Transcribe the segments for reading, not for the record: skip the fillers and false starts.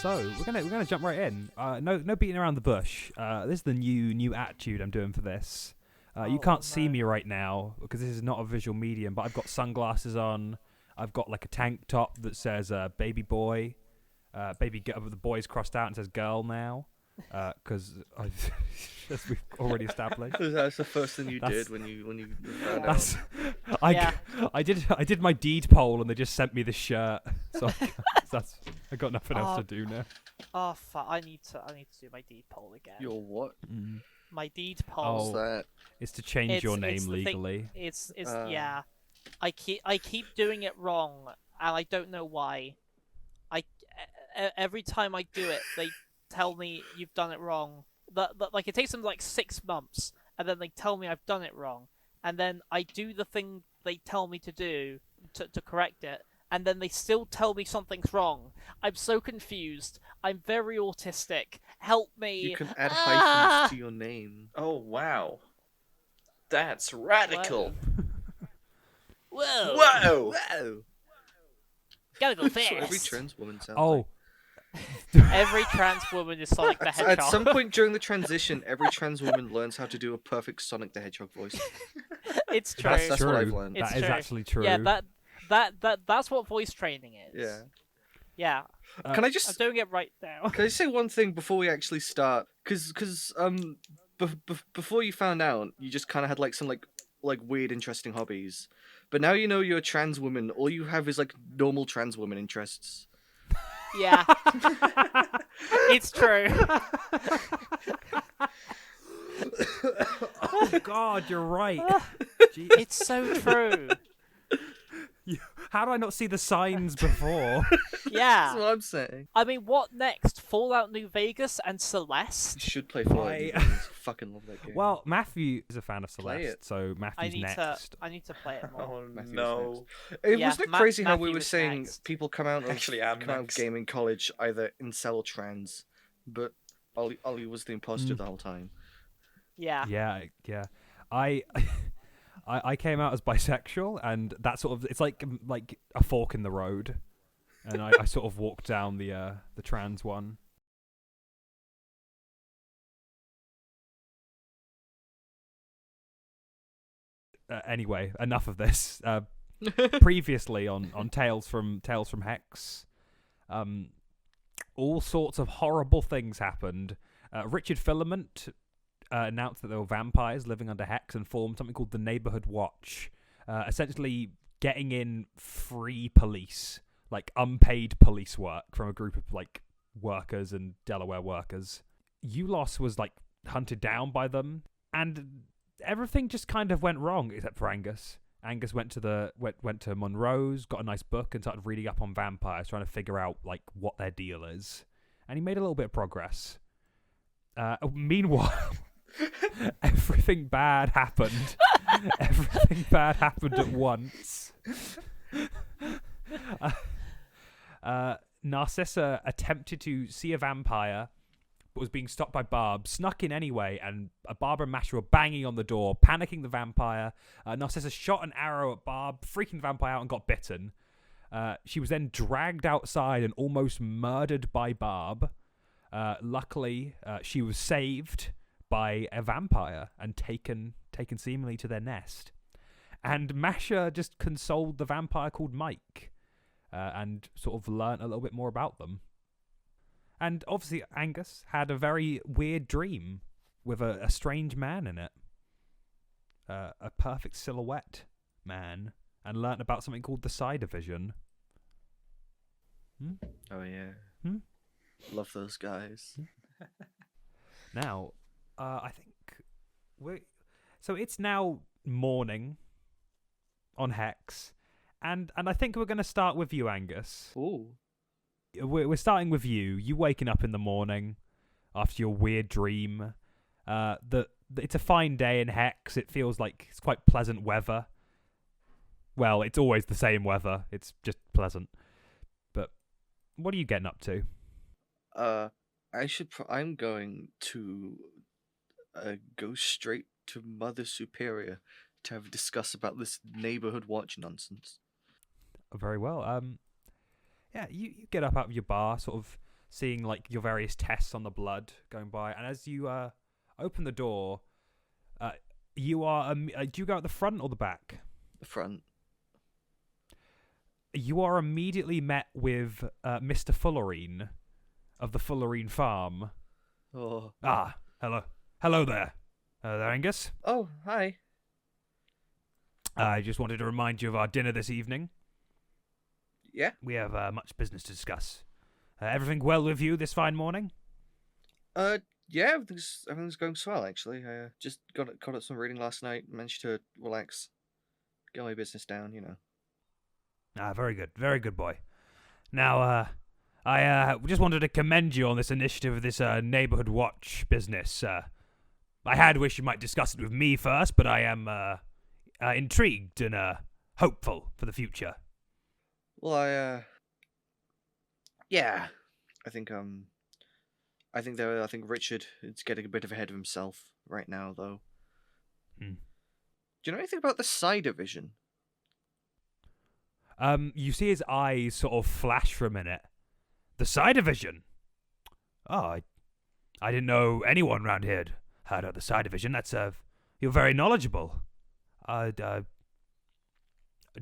So we're gonna jump right in. No beating around the bush. This is the new attitude I'm doing for this. You can't see me right now because this is not a visual medium, but I've got sunglasses on. I've got like a tank top that says "baby boy," the boy's crossed out and says "girl" now, because as we've already established. That's the first thing you did when you found out. I did my deed poll and they just sent me this shirt, so I got nothing else to do now. Oh fuck! I need to do my deed poll again. Your what? My deed poll. What's that? It's to change your name legally. It's yeah. I keep doing it wrong, and I don't know why. Every time I do it, they tell me you've done it wrong. Like it takes them like 6 months, and then they tell me I've done it wrong, and then I do the thing they tell me to do to correct it, and then they still tell me something's wrong. I'm so confused. I'm very autistic. Help me. You can add hyphens to your name. Oh wow, that's radical. Whoa! Whoa! Gotta go fast. So every trans woman sounds like... Every trans woman is Sonic the Hedgehog. At some point during the transition, every trans woman learns how to do a perfect Sonic the Hedgehog voice. It's true. That's what I've learned. That is actually true. Yeah, that's what voice training is. Yeah. Yeah. Can I just... I'm doing it right now. Can I say one thing before we actually start? Because before you found out, you just kind of had like some like weird, interesting hobbies. But now you know you're a trans woman. All you have is like normal trans woman interests. Yeah. It's true. Oh God, you're right. It's so true. How did I not see the signs before? Yeah. That's what I'm saying. I mean, what next? Fallout New Vegas and Celeste? You should play Fallout New Vegas. Fucking love that game. Well, Matthew is a fan of Celeste, so Matthew's next. I need to play it more. Oh no! Wasn't it crazy how we were saying next. people come out of gaming college either incel or trans, but Ollie was the imposter the whole time. Yeah. Yeah. I came out as bisexual, and that sort of it's like a fork in the road, and I sort of walked down the trans one. Anyway, enough of this. Previously on Tales from HEX, all sorts of horrible things happened. Richard Filament announced that there were vampires living under HEX and formed something called the Neighborhood Watch, essentially getting in free police, like unpaid police work from a group of like workers and Delaware workers. Ulos was like hunted down by them, and everything just kind of went wrong except for Angus. Angus went to Monroe's, got a nice book, and started reading up on vampires, trying to figure out like what their deal is, and he made a little bit of progress. Meanwhile, everything bad happened. Everything bad happened at once. Narcissa attempted to see a vampire, but was being stopped by Barb, snuck in anyway, and Barb and Masha were banging on the door, panicking the vampire. Narcissa shot an arrow at Barb, freaking the vampire out, and got bitten. She was then dragged outside and almost murdered by Barb. Luckily, she was saved by a vampire and taken seemingly to their nest. And Masha just consoled the vampire called Mike, and sort of learnt a little bit more about them. And obviously Angus had a very weird dream with a strange man in it. A perfect silhouette man, and learnt about something called the Psi Division. Oh yeah. Love those guys. Now, I think so it's now morning on HEX, and I think we're going to start with you, Angus. Ooh. We're starting with you. You waking up in the morning after your weird dream. It's a fine day in HEX. It feels like it's quite pleasant weather. Well, it's always the same weather. It's just pleasant. But what are you getting up to? I'm going to go straight to Mother Superior to have a discuss about this neighborhood watch nonsense. Very well. Yeah, you get up out of your bar, sort of seeing like your various tests on the blood going by. And as you open the door, you are. Do you go out the front or the back? The front. You are immediately met with Mr. Fullerine of the Fullerine farm. Oh. Ah, hello there. There, Angus. Oh, hi. I just wanted to remind you of our dinner this evening. Yeah. We have much business to discuss. Everything well with you this fine morning? Yeah, everything's going swell actually. I just got up some reading last night, managed to relax, get my business down, you know. Ah, very good boy. Now, I just wanted to commend you on this initiative of this neighborhood watch business. I had wished you might discuss it with me first, but I am intrigued and hopeful for the future. Well, yeah, I think Richard is getting a bit ahead of himself right now, though. Do you know anything about the Psi Division? You see his eyes sort of flash for a minute. The Psi Division? Oh, I didn't know anyone around here had heard of the Psi Division. That's, you're very knowledgeable. Do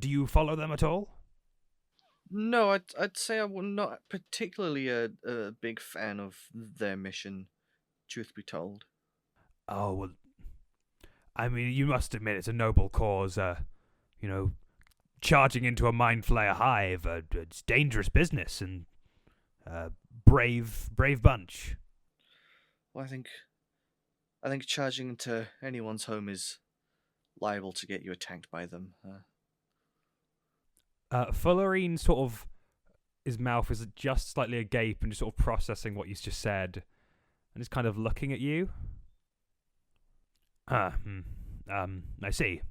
you follow them at all? No, I'd say I'm not particularly a big fan of their mission, truth be told. Oh, well, I mean, you must admit it's a noble cause, charging into a mind flayer hive. It's dangerous business and brave bunch. Well, I think charging into anyone's home is liable to get you attacked by them. Fullerine sort of, his mouth is just slightly agape and just sort of processing what you've just said, and is kind of looking at you. I see.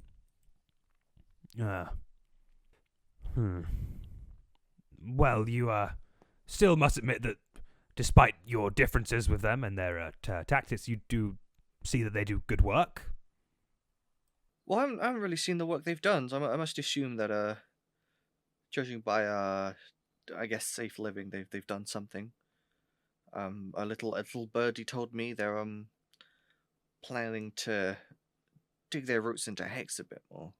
Well, you still must admit that despite your differences with them and their tactics, you do see that they do good work. Well, I haven't really seen the work they've done, so I must assume that judging by I guess safe living, they've done something. A little birdie told me they're planning to dig their roots into HEX a bit more.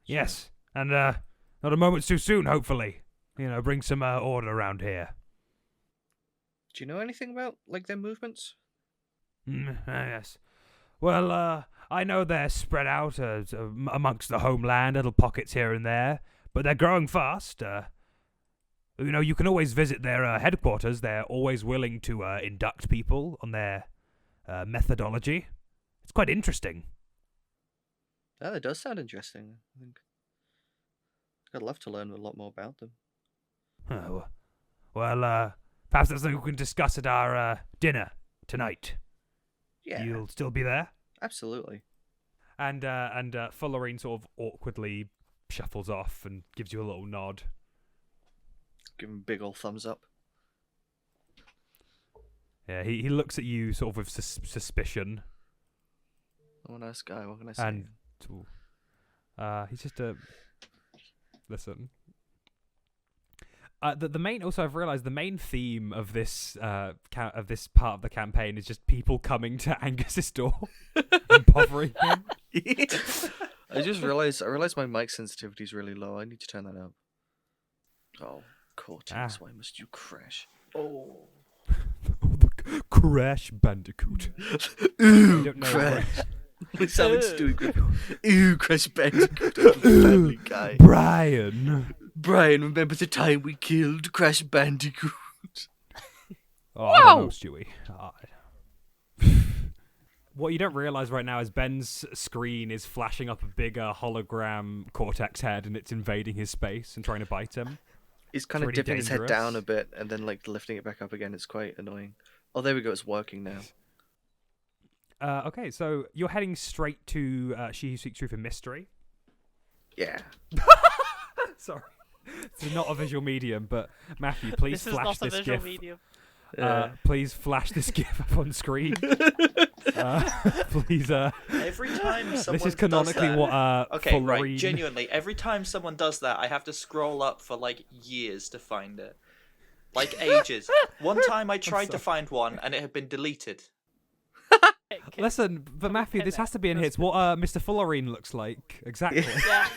Yes, and not a moment too soon, hopefully. Bring some order around here. Do you know anything about, like, their movements? Yes. Well, I know they're spread out amongst the homeland, little pockets here and there, but they're growing fast. You can always visit their headquarters. They're always willing to induct people on their methodology. It's quite interesting. Yeah, that does sound interesting. I think I'd love to learn a lot more about them. Oh, well, perhaps that's something we can discuss at our dinner tonight. Yeah. You'll still be there? Absolutely. And Fullerine sort of awkwardly shuffles off and gives you a little nod. Give him a big ol' thumbs up. Yeah, he looks at you sort of with suspicion. Oh, nice guy. What can I say? And he's just a... Listen. The main... Also, I've realised the main theme of this of this part of the campaign is just people coming to Angus's door and bothering him. I realised my mic sensitivity is really low. I need to turn that up. Oh, Cortex, why must you crash? Oh. Crash Bandicoot. Ooh, don't know Crash. We sound like Stewie Griffin. Ooh, Crash Bandicoot. Family Guy. Brian, remember the time we killed Crash Bandicoot? Oh, I don't know, Stewie. What you don't realise right now is Ben's screen is flashing up a bigger hologram Cortex head, and it's invading his space and trying to bite him. He's kind of really dipping his head dangerous. down a bit and then like lifting it back up again. It's quite annoying. Oh, there we go. It's working now. Okay, so you're heading straight to She Who Seeks Truth in Mystery. Yeah. Sorry. It's not a visual medium, but Matthew, please This is flash not a this visual GIF. medium. Please flash this GIF up on screen. Please. Every time someone This is canonically does that, what okay, Fullerine... right, genuinely, every time someone does that, I have to scroll up for like years to find it. Like ages. One time I tried to sorry. find one and it had been deleted. Listen, but Matthew, this has to be in here. It's what Mr. Fullerene looks like. Exactly. Yeah.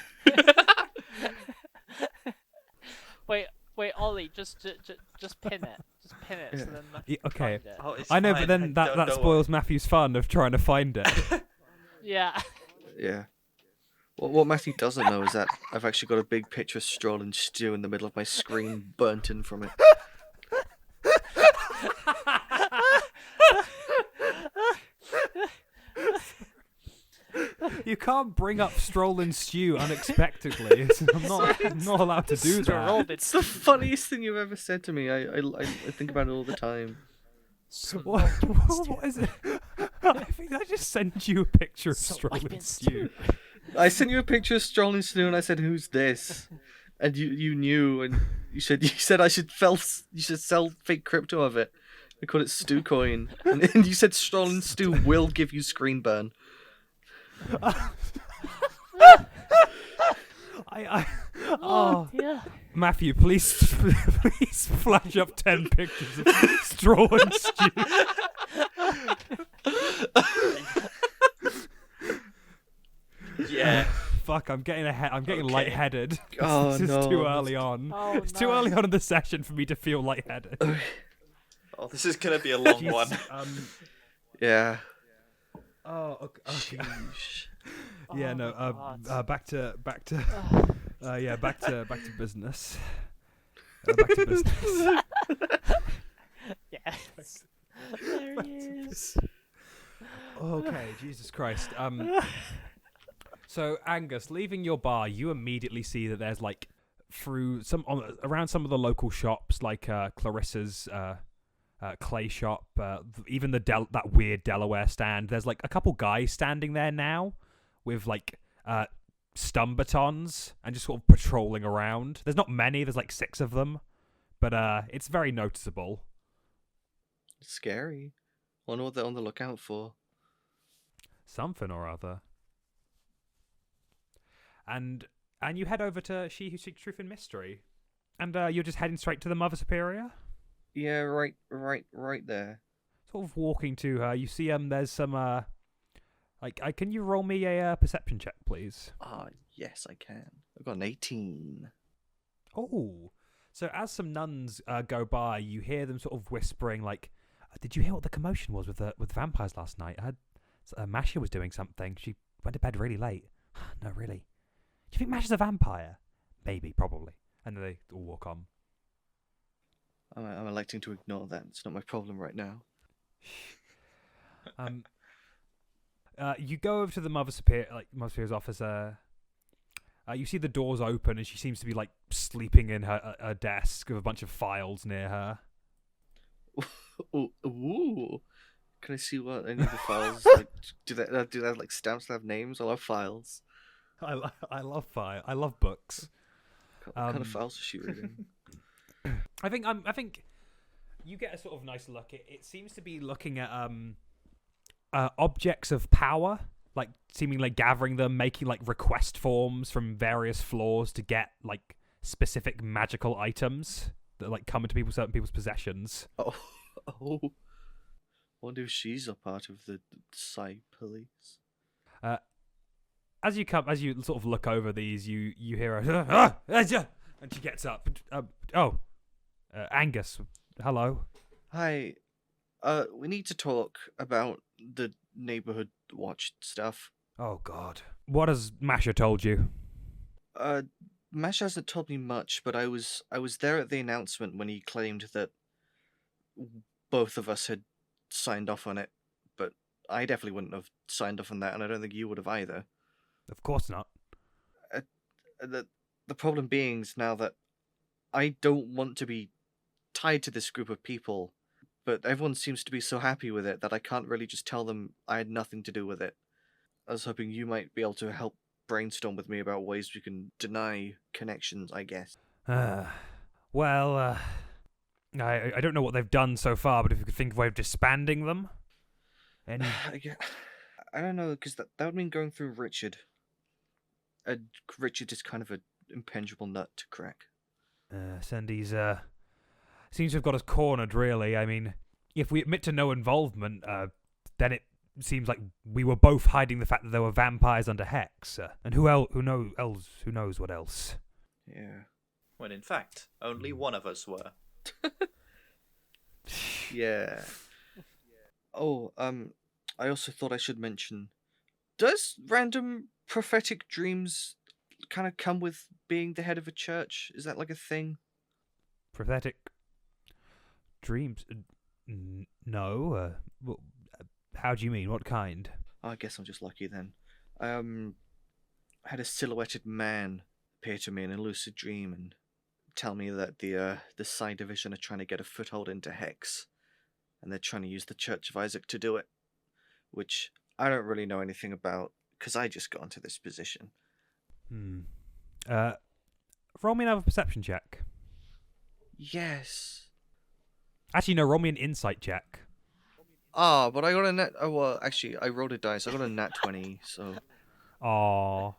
wait, Ollie, just pin it. Just pin it so then Matthew can Okay. find it. Oh, it's I know, fine. but then that Don't spoils Matthew's fun of trying to find it. Yeah. Yeah. What Matthew doesn't know is that I've actually got a big picture of Stroll and Stew in the middle of my screen, burnt in from it. You can't bring up Stroll and Stew unexpectedly. I'm not allowed to do that. Stroll It's the funniest thing you've ever said to me. I think about it all the time. What is it? I think I just sent you a picture of Stroll and Stew. I sent you a picture of Stroll and Stew, and I said, "Who's this?" And you knew, and you said I should sell fake crypto of it. I called it Stew Coin, and you said Stroll and Stew will give you screen burn. Oh, yeah. Matthew, please flash up 10 pictures of Stroll and Stew. Yeah. Fuck, I'm getting Okay. lightheaded. Oh, This is no. too early on. Oh, It's too early on in the session for me to feel lightheaded. Oh, this is gonna be a long one. Yeah. Oh, okay. Sheesh. Yeah, Oh no. my Back to business. Back to business. Yes. There he is. Okay, Jesus Christ. So Angus, leaving your bar, you immediately see that there's like around some of the local shops, like Clarissa's clay shop, even that weird Delaware stand. There's like a couple guys standing there now with like stun batons and just sort of patrolling around. There's not many. There's like 6 of them, but it's very noticeable. Scary. Wonder what they're on the lookout for. Something or other. And you head over to She Who Seeks Truth and Mystery, and you're just heading straight to the Mother Superior. Yeah, right there. Sort of walking to her, you see there's some can you roll me a perception check, please? Yes, I can. I've got an 18. Oh, so as some nuns go by, you hear them sort of whispering like, "Did you hear what the commotion was with vampires last night? I heard Masha was doing something. She went to bed really late." No, really. Do you think Masha's a vampire? Maybe, probably. And then they all walk on. I'm electing to ignore that. It's not my problem right now. You go over to the Mother Superior's office. You see the doors open, and she seems to be like sleeping in her desk with a bunch of files near her. Ooh. Can I see what any of the files like? Do they have like stamps that have names? I love files. I love books. What kind of files is she reading? I think you get a sort of nice look. It seems to be looking at objects of power, like seemingly gathering them, making like request forms from various floors to get like specific magical items that like come into certain people's possessions. Oh. Wonder if she's a part of the Psy police. As you sort of look over these, you hear her, and she gets up. Angus, hello. Hi. We need to talk about the neighborhood watch stuff. Oh God, what has Masha told you? Masha hasn't told me much, but I was there at the announcement when he claimed that both of us had signed off on it, but I definitely wouldn't have signed off on that, and I don't think you would have either. Of course not. The problem being is now that I don't want to be tied to this group of people, but everyone seems to be so happy with it that I can't really just tell them I had nothing to do with it. I was hoping you might be able to help brainstorm with me about ways we can deny connections, I guess. Well, I don't know what they've done so far, but if you could think of a way of disbanding them. Any... I don't know, because that would mean going through Richard. Richard is kind of an impenetrable nut to crack. Sandy's seems to have got us cornered, really. I mean, if we admit to no involvement, then it seems like we were both hiding the fact that there were vampires under HEX. And who knows what else? Yeah. When in fact, only one of us were. Yeah. Oh, I also thought I should mention, does random prophetic dreams kind of come with being the head of a church? Is that like a thing? Prophetic dreams? No. How do you mean? What kind? I guess I'm just lucky then. I had a silhouetted man appear to me in a lucid dream and tell me that the Psi Division are trying to get a foothold into HEX, and they're trying to use the Church of Isaac to do it, which I don't really know anything about because I just got into this position. Roll me another perception check. Yes. Actually, no, roll me an insight check. But I got a net. Oh well, actually, I rolled a dice. I got a nat 20. So. Aww.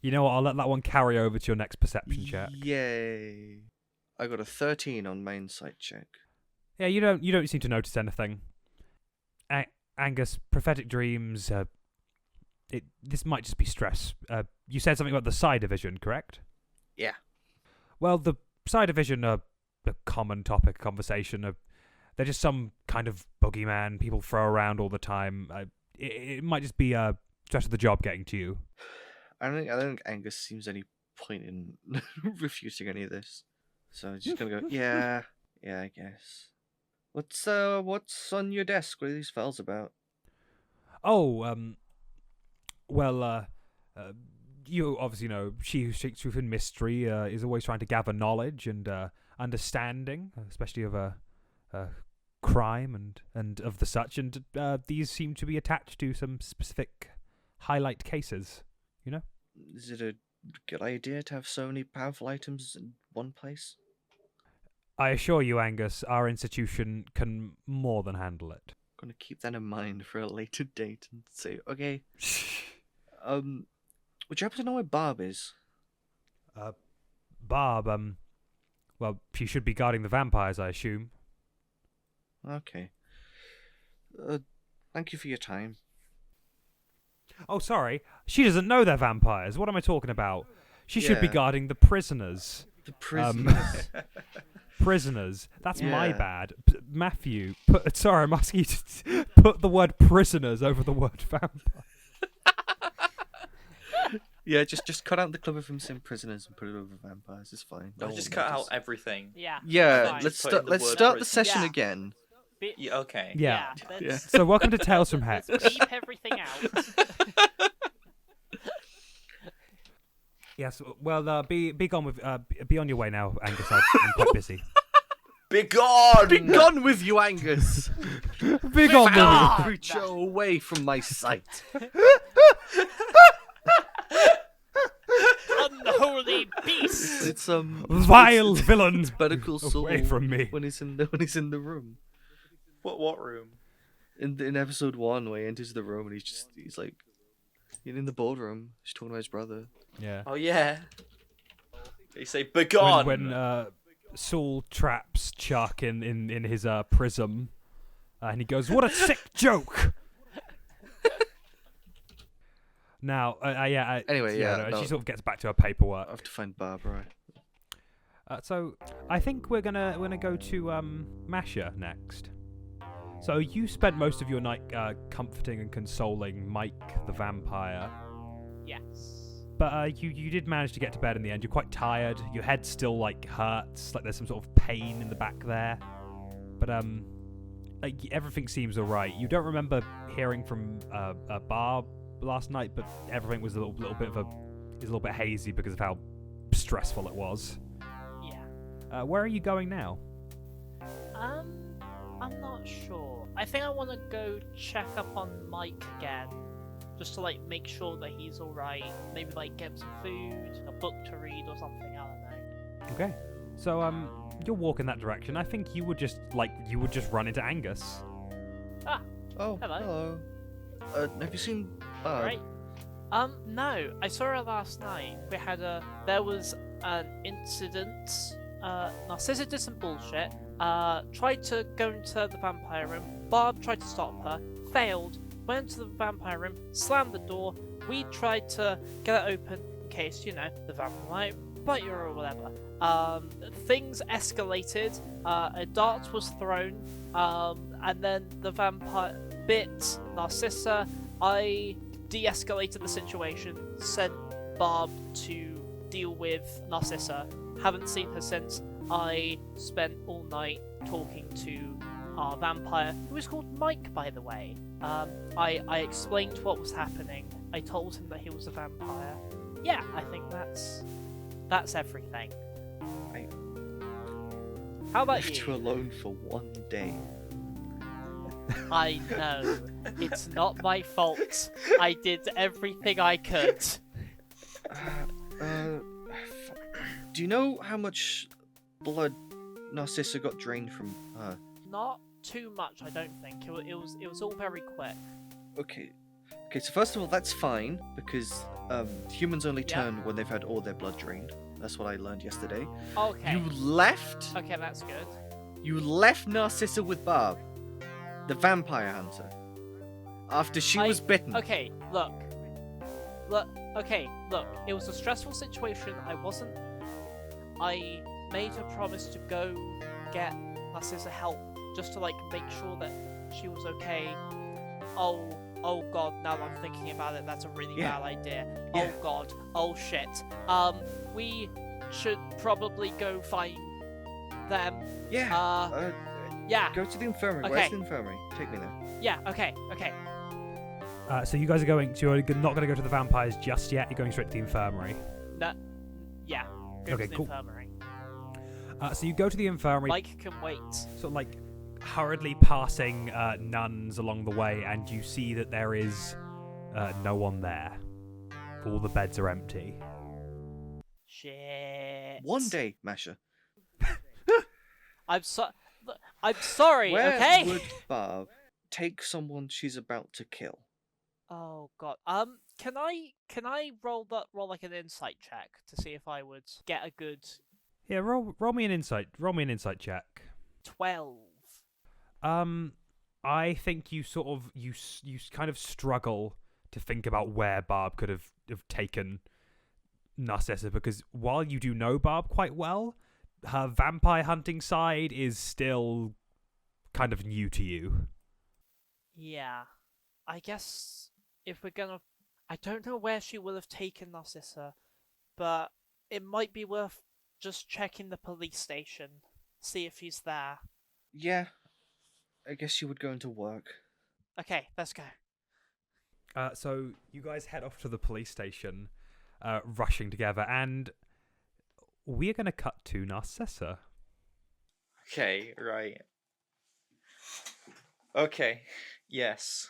You know what? I'll let that one carry over to your next perception check. Yay! I got a 13 on my insight check. Yeah, you don't seem to notice anything. Angus, prophetic dreams. This might just be stress. You said something about the Psi Division, correct? Yeah. Well, the Psi Division are a common topic of conversation. They're just some kind of boogeyman people throw around all the time. It might just be stress of the job getting to you. I don't think Angus seems any point in refuting any of this. So I'm just gonna go. Yeah, I guess. What's on your desk? What are these files about? Oh, well, you obviously know she who seeks truth in mystery is always trying to gather knowledge and understanding, especially of crime and of the such. And these seem to be attached to some specific highlight cases. You know? Is it a good idea to have so many powerful items in one place? I assure you, Angus, our institution can more than handle it. I'm gonna keep that in mind for a later date and say, okay. Would you happen to know where Barb is? Barb, well, she should be guarding the vampires, I assume. Okay. Thank you for your time. Oh, sorry. She doesn't know they're vampires. What am I talking about? She should be Yeah. guarding the prisoners. The prisoners. Prisoners. That's my Yeah. bad. Matthew, sorry, I'm asking you to put the word prisoners over the word vampire. Yeah, just cut out the Club of Insane Prisoners and put it over vampires. It's fine. No, No just one cut out notices. everything. Yeah. Yeah, fine. let's Put in start. the Let's word start the prison. session Yeah. again. Yeah, okay. Yeah. Let's, So welcome to Tales from HEX. let's beep everything out. Yes, well, be gone with, be on your way now, Angus. I'm quite busy. Begone! Be gone with you, Angus! Be gone with you. Ah! Creature away from my sight. Unholy beast! It's Vile villain! Better Call Saul Away from me. when he's in the room. What room? In episode 1 where he enters the room and he's like in the boardroom, he's talking about his brother. Yeah. Oh yeah. They say begone. When Saul traps Chuck in his prism, and he goes, "What a sick joke!" Now, Anyway, no, no. she sort of gets back to her paperwork. I have to find Barbara. So I think we're gonna go to Masha next. So you spent most of your night comforting and consoling Mike the vampire. Yes. But you did manage to get to bed in the end. You're quite tired. Your head still hurts. There's some sort of pain in the back there. But everything seems alright. You don't remember hearing from Barb last night, but everything was a little bit hazy because of how stressful it was. Yeah. Where are you going now? I'm not sure. I think I want to go check up on Mike again. Just to make sure that he's alright. Maybe get him some food, a book to read or something, I don't know. Okay. So you'll walk in that direction. I think you would just run into Angus. Ah, Oh, Hello. hello. Have you seen Barb? right. No. I saw her last night. There was an incident Narcissa did some bullshit. Tried to go into the vampire room. Barb tried to stop her. Failed. Went into the vampire room. Slammed the door. We tried to get it open in case, you know, the vampire might bite you or whatever. Things escalated. A dart was thrown. And then the vampire bit Narcissa. I de-escalated the situation. Sent Barb to deal with Narcissa. Haven't seen her since. I spent all night talking to our vampire, who is called Mike, by the way. I explained what was happening. I told him that he was a vampire. Yeah, I think that's everything. Right. How about Left you? you alone for 1 day. I know. It's not my fault. I did everything I could. Do you know how much blood Narcissa got drained from her? Not too much, I don't think. It was all very quick. Okay. Okay, so first of all, that's fine, because humans only Yeah. turn when they've had all their blood drained. That's what I learned yesterday. Okay. You left Okay, that's good. Narcissa with Barb, the vampire hunter, after she was bitten. Okay, look. Okay, look. It was a stressful situation. I made her promise to go get Narcissa help, just to, like, make sure that she was okay. Oh god, now that I'm thinking about it, that's a really Yeah. bad idea. Yeah. Oh god, oh shit. We should probably go find them. Yeah. Yeah. Go to the infirmary. Okay. Where's the infirmary? Take me there. Yeah, okay. So you guys are going to, you're not going to go to the vampires just yet. You're going straight to the infirmary. No, yeah. Go Okay, to the cool. infirmary. So you go to the infirmary, Mike can wait. sort of like hurriedly passing nuns along the way, and you see that there is no one there. All the beds are empty. Shit. 1 day, Masha. I'm sorry, Where okay? would Barb take someone she's about to kill? Oh god. Can I roll like an insight check to see if I would get a good Yeah, roll me an insight. Roll me an insight check. 12? I think you sort of you kind of struggle to think about where Barb could have taken Narcissa, because while you do know Barb quite well, her vampire hunting side is still kind of new to you. Yeah. I guess if we're gonna I don't know where she would have taken Narcissa, but it might be worth just checking the police station, see if he's there. Yeah. I guess you would go into work. Okay, let's go. So you guys head off to the police station, rushing together, and we're going to cut to Narcissa. Okay, right. Okay, yes.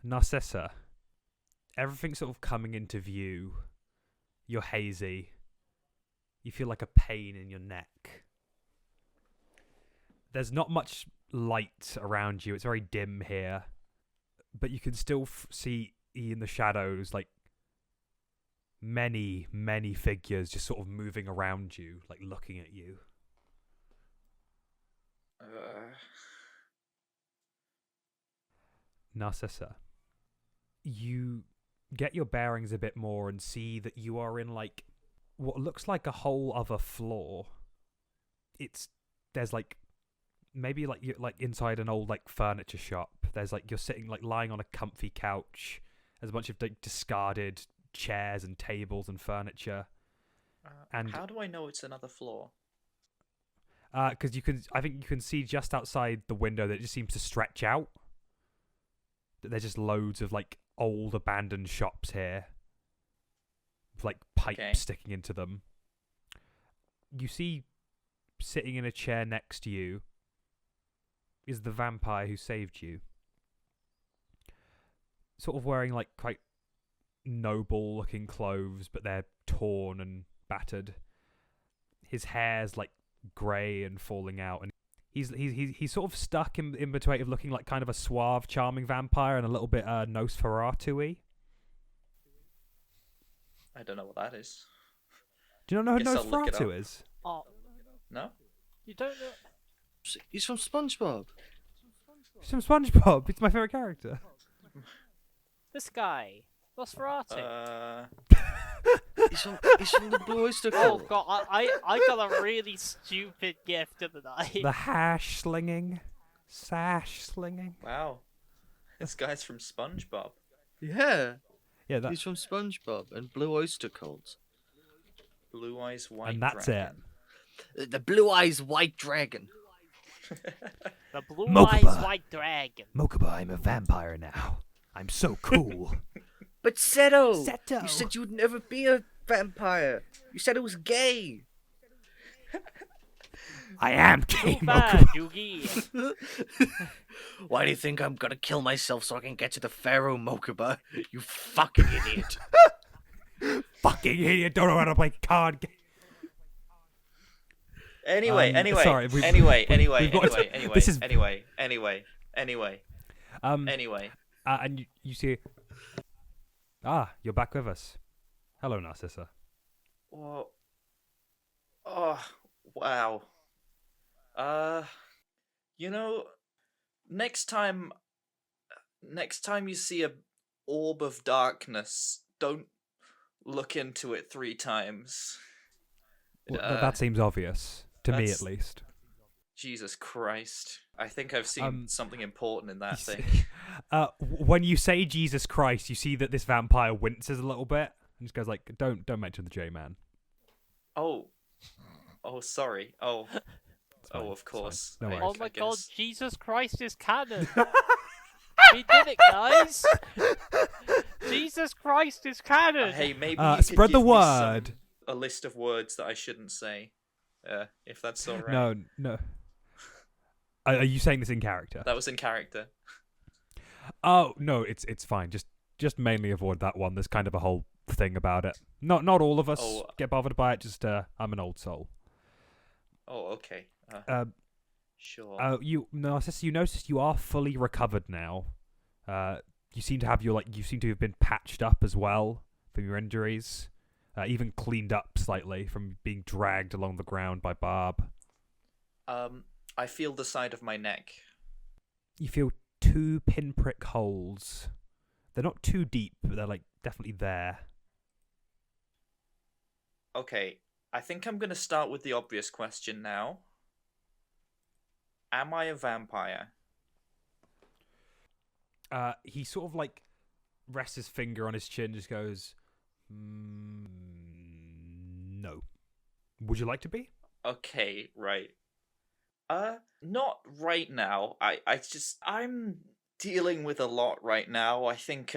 Narcissa, everything's sort of coming into view. You're hazy. You feel like a pain in your neck. There's not much light around you. It's very dim here. But you can still see in the shadows, like, many, many figures just sort of moving around you, like, looking at you. Narcissa, you get your bearings a bit more and see that you are in, like, what looks like a whole other floor. There's like maybe like you're like inside an old like furniture shop. There's like you're sitting like lying on a comfy couch. There's a bunch of like discarded chairs and tables and furniture. And how do I know it's another floor? Because I think you can see just outside the window that it just seems to stretch out. That there's just loads of like old abandoned shops here, with like pipes sticking into them. You see, sitting in a chair next to you is the vampire who saved you. Sort of wearing like quite noble looking clothes, but they're torn and battered. His hair's like grey and falling out, and he's sort of stuck in between of looking like kind of a suave, charming vampire and a little bit Nosferatu-y. I don't know what that is. Do you not know who Guess I'll look it Nosferatu up. is? Oh, No? You don't know. He's from SpongeBob. He's from SpongeBob. It's my favorite character. This guy. Nosferatu. He's from the Blue Oyster Oh Cult. god, I got a really stupid gift, didn't I? The hash slinging, sash slinging. Wow. This guy's from SpongeBob. Yeah, Yeah, that, he's from SpongeBob and Blue Oyster Cult. Blue Eyes White and that's Dragon. The Blue Eyes White Dragon. The blue Mokuba. eyes white dragon. Mokuba, I'm a vampire now. I'm so cool. But Seto, Seto. you said you would never be a vampire. You said it was gay. I am King Too bad, Mokuba. Yugi. Why do you think I'm gonna kill myself so I can get to the Pharaoh Mokuba? You fucking idiot. Fucking idiot! Don't know how to play card game. Anyway, sorry, we've got- this is- anyway. And you see, you're back with us. Hello, Narcissa. Well, oh, wow. You know, next time you see a orb of darkness, don't look into it 3 times. Well, that seems obvious to me, that's- at least. Jesus Christ. I think I've seen something important in that You thing. see- when you say Jesus Christ, you see that this vampire winces a little bit and just goes like, "Don't mention the J-man." Oh, sorry. Oh, It's fine, of it's fine. course. No I- worries. Oh my I god, guess. Jesus Christ is canon. We did it, guys. Jesus Christ is canon. Hey, maybe you could spread the give me word. a list of words that I shouldn't say. If that's all right. No. Are you saying this in character? That was in character. Oh no, it's fine. Just mainly avoid that one. There's kind of a whole thing about it. Not all of us Oh. get bothered by it. Just I'm an old soul. Oh, okay. Sure. Narcissus, you notice you are fully recovered now. You seem to have you seem to have been patched up as well from your injuries. Even cleaned up slightly from being dragged along the ground by Barb. I feel the side of my neck. You feel 2 pinprick holes. They're not too deep, but they're like definitely there. Okay, I think I'm gonna start with the obvious question now. Am I a vampire? He sort of like rests his finger on his chin, just goes, "No. Would you like to be?" Okay, right. Not right now. I'm dealing with a lot right now. I think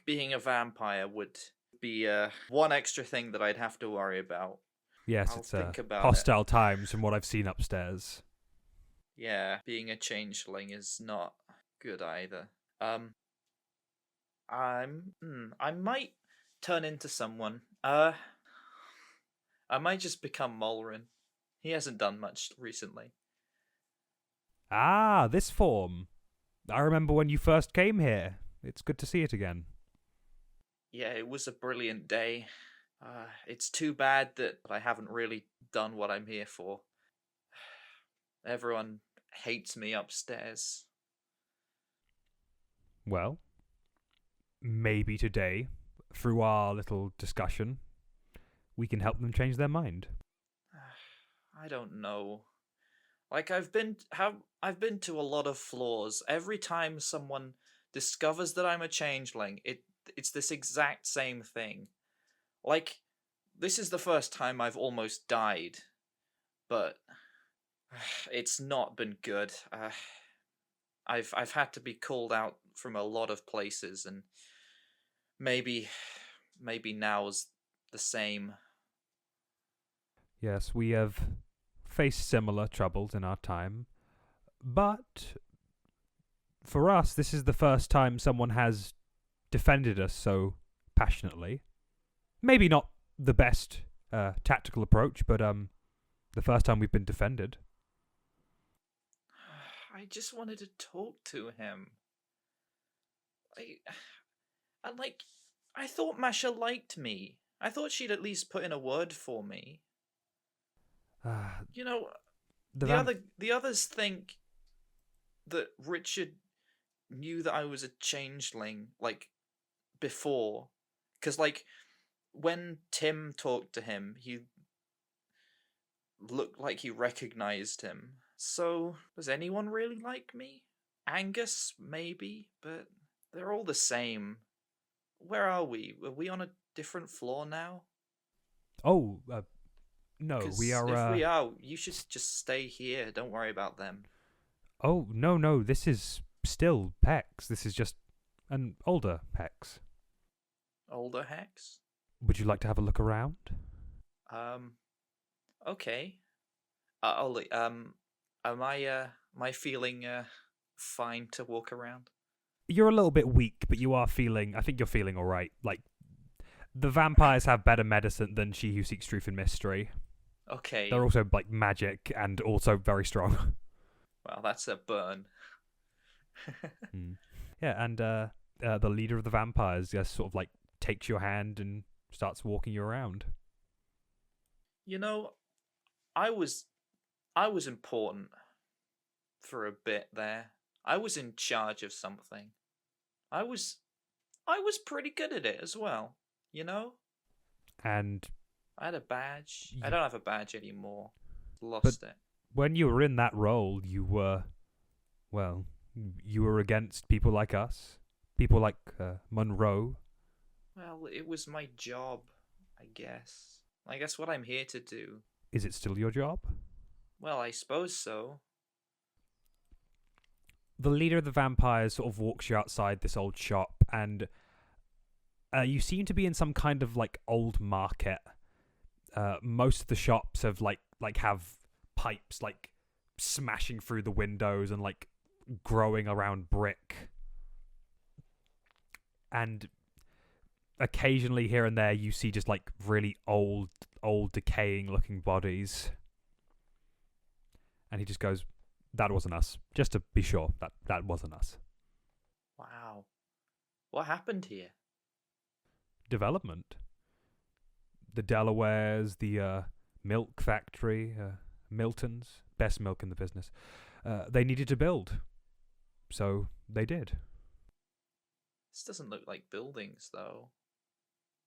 being a vampire would be one extra thing that I'd have to worry about. Yes, I'll it's think about hostile times from what I've seen upstairs. Yeah, being a changeling is not good either. I might turn into someone. I might just become Molrin. He hasn't done much recently. Ah, this form. I remember when you first came here. It's good to see it again. Yeah, it was a brilliant day. It's too bad that I haven't really done what I'm here for. Everyone hates me upstairs. Well, maybe today, through our little discussion, we can help them change their mind. I don't know. Like I've been to a lot of floors. Every time someone discovers that I'm a changeling, it's this exact same thing. Like this is the first time I've almost died, but it's not been good. I've had to be called out from a lot of places, and maybe now's the same. Yes, we have faced similar troubles in our time, but for us, this is the first time someone has defended us so passionately. Maybe not the best tactical approach, but the first time we've been defended. I just wanted to talk to him. I thought Masha liked me. I thought she'd at least put in a word for me. You know, the the vamp- the others think that Richard knew that I was a changeling, like, before. Because, like, when Tim talked to him, he looked like he recognized him. So, does anyone really like me? Angus, maybe, but they're all the same. Where are we? Are we on a different floor now? Oh, no, we Because are. if we are, you should just stay here. Don't worry about them. Oh, no, this is still Hex. This is just an older Hex. Older Hex? Would you like to have a look around? Okay. Ollie, am I feeling fine to walk around? You're a little bit weak, but I think you're feeling all right. Like, the vampires have better medicine than She Who Seeks Truth in Mystery. Okay. They're also, like, magic and also very strong. Well, that's a burn. Yeah, and the leader of the vampires just sort of, like, takes your hand and starts walking you around. You know, I was important for a bit there. I was in charge of something. I was pretty good at it as well, you know? And I had a badge. I You- don't have a badge anymore. Lost it. when you were in that role, you were against people like us. People like Monroe. Well, it was my job, I guess. I guess what I'm here to do. Is it still your job? Well, I suppose so. The leader of the vampires sort of walks you outside this old shop, and you seem to be in some kind of like old market. Most of the shops have like have pipes like smashing through the windows and like growing around brick. And occasionally here and there you see just like really old decaying looking bodies. And he just goes, "That wasn't us. Just to be sure, that wasn't us." Wow. What happened here? Development. The Delawares, the milk factory, Milton's, best milk in the business. They needed to build. So they did. This doesn't look like buildings, though.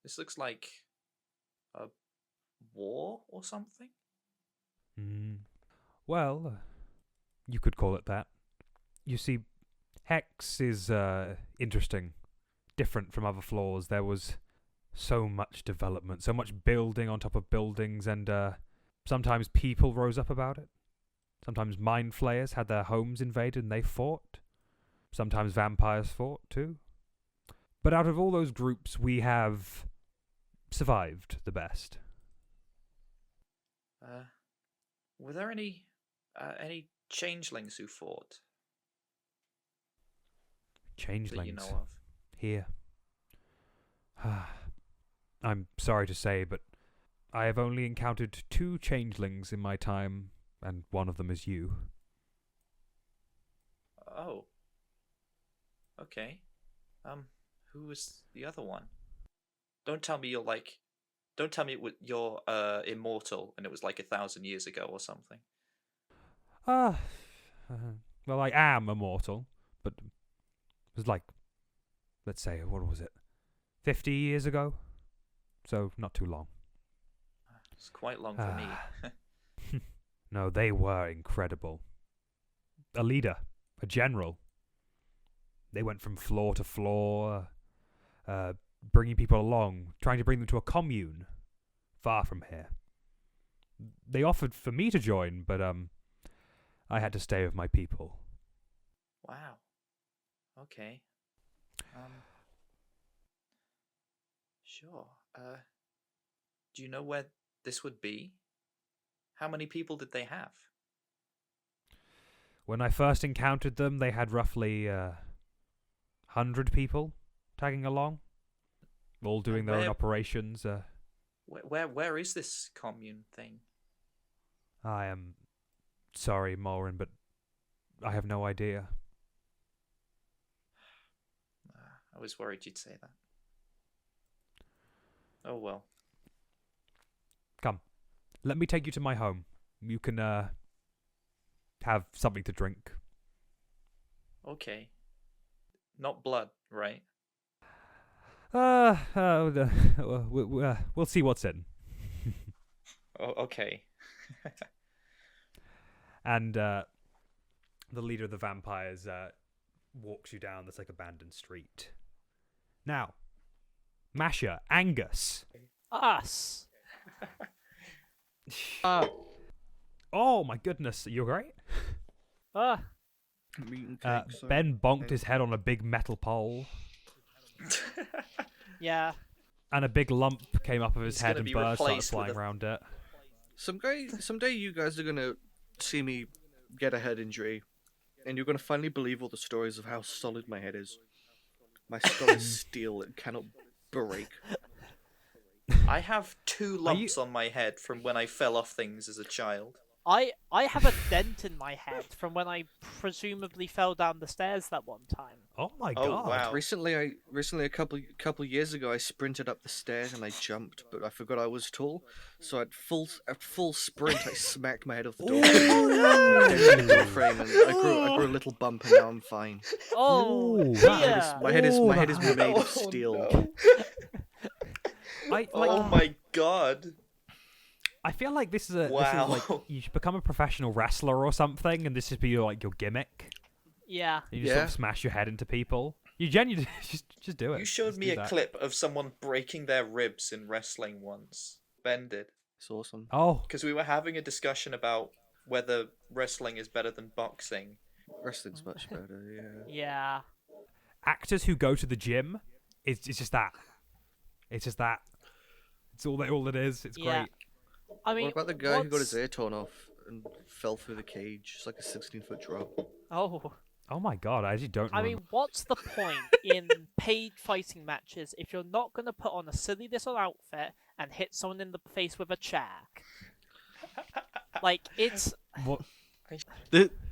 This looks like a war or something. Well, you could call it that. You see, Hex is interesting, different from other floors. There was so much development, so much building on top of buildings, and sometimes people rose up about it. Sometimes mind flayers had their homes invaded and they fought. Sometimes vampires fought too. But out of all those groups, we have survived the best. Were there any changelings who fought Changelings. that you know of? Here. I'm sorry to say, but I have only encountered 2 changelings in my time, and one of them is you. Oh. Okay. Who was the other one? Don't tell me you're immortal and it was like 1,000 years ago or something. Well, I am immortal, but it was like, let's say, what was it? 50 years ago? So, not too long. It's quite long for me. No, they were incredible. A leader, a general. They went from floor to floor, bringing people along, trying to bring them to a commune far from here. They offered for me to join, but I had to stay with my people. Wow. Okay. Sure. Do you know where this would be? How many people did they have? When I first encountered them, they had roughly 100 people tagging along, all doing their own operations. Where is this commune thing? I am sorry, Molrin, but I have no idea. I was worried you'd say that. Oh well. Come, let me take you to my home. you can have something to drink. Okay. Not blood, right? We'll see what's in. Oh, okay. And the leader of the vampires walks you down this like abandoned street. Now, Masha, Angus. Us. Oh my goodness, you're right. Meat and cake, sorry. Ben bonked his head on a big metal pole, Yeah. and a big lump came up of his He's head, gonna and be birds started replaced with flying a- around it. Someday you guys are gonna see me get a head injury, and you're gonna finally believe all the stories of how solid my head is. My skull is steel; it cannot break. I have 2 Are you- lumps on my head from when I fell off things as a child. I have a dent in my head from when I presumably fell down the stairs that one time. Oh my Oh, god! wow. Recently, a couple years ago, I sprinted up the stairs and I jumped, but I forgot I was tall. So at full sprint, I smacked my head off the door. Dented the door frame, and I grew a little bump, and now I'm fine. Oh, Ooh. dear. My head is that- made of Oh, steel. no. Oh my god. I feel like this is Wow. like you should become a professional wrestler or something, and this should be your gimmick. Yeah. You just sort Yeah. of smash your head into people. You genuinely just do it. You showed Just me do a that. clip of someone breaking their ribs in wrestling once. Ben did. It's awesome. Oh, Because we were having a discussion about whether wrestling is better than boxing. Wrestling's much better. Yeah. Yeah. actors who go to the gym, it's just that. It's just that. It's all it is. It's Yeah. great. I mean, What about the guy who got his what's- ear torn off and fell through the cage? It's like a 16-foot drop. Oh. Oh my god, I actually don't. I mean, what's the point in paid fighting matches if you're not going to put on a silly little outfit and hit someone in the face with a chair? Like, it's... what?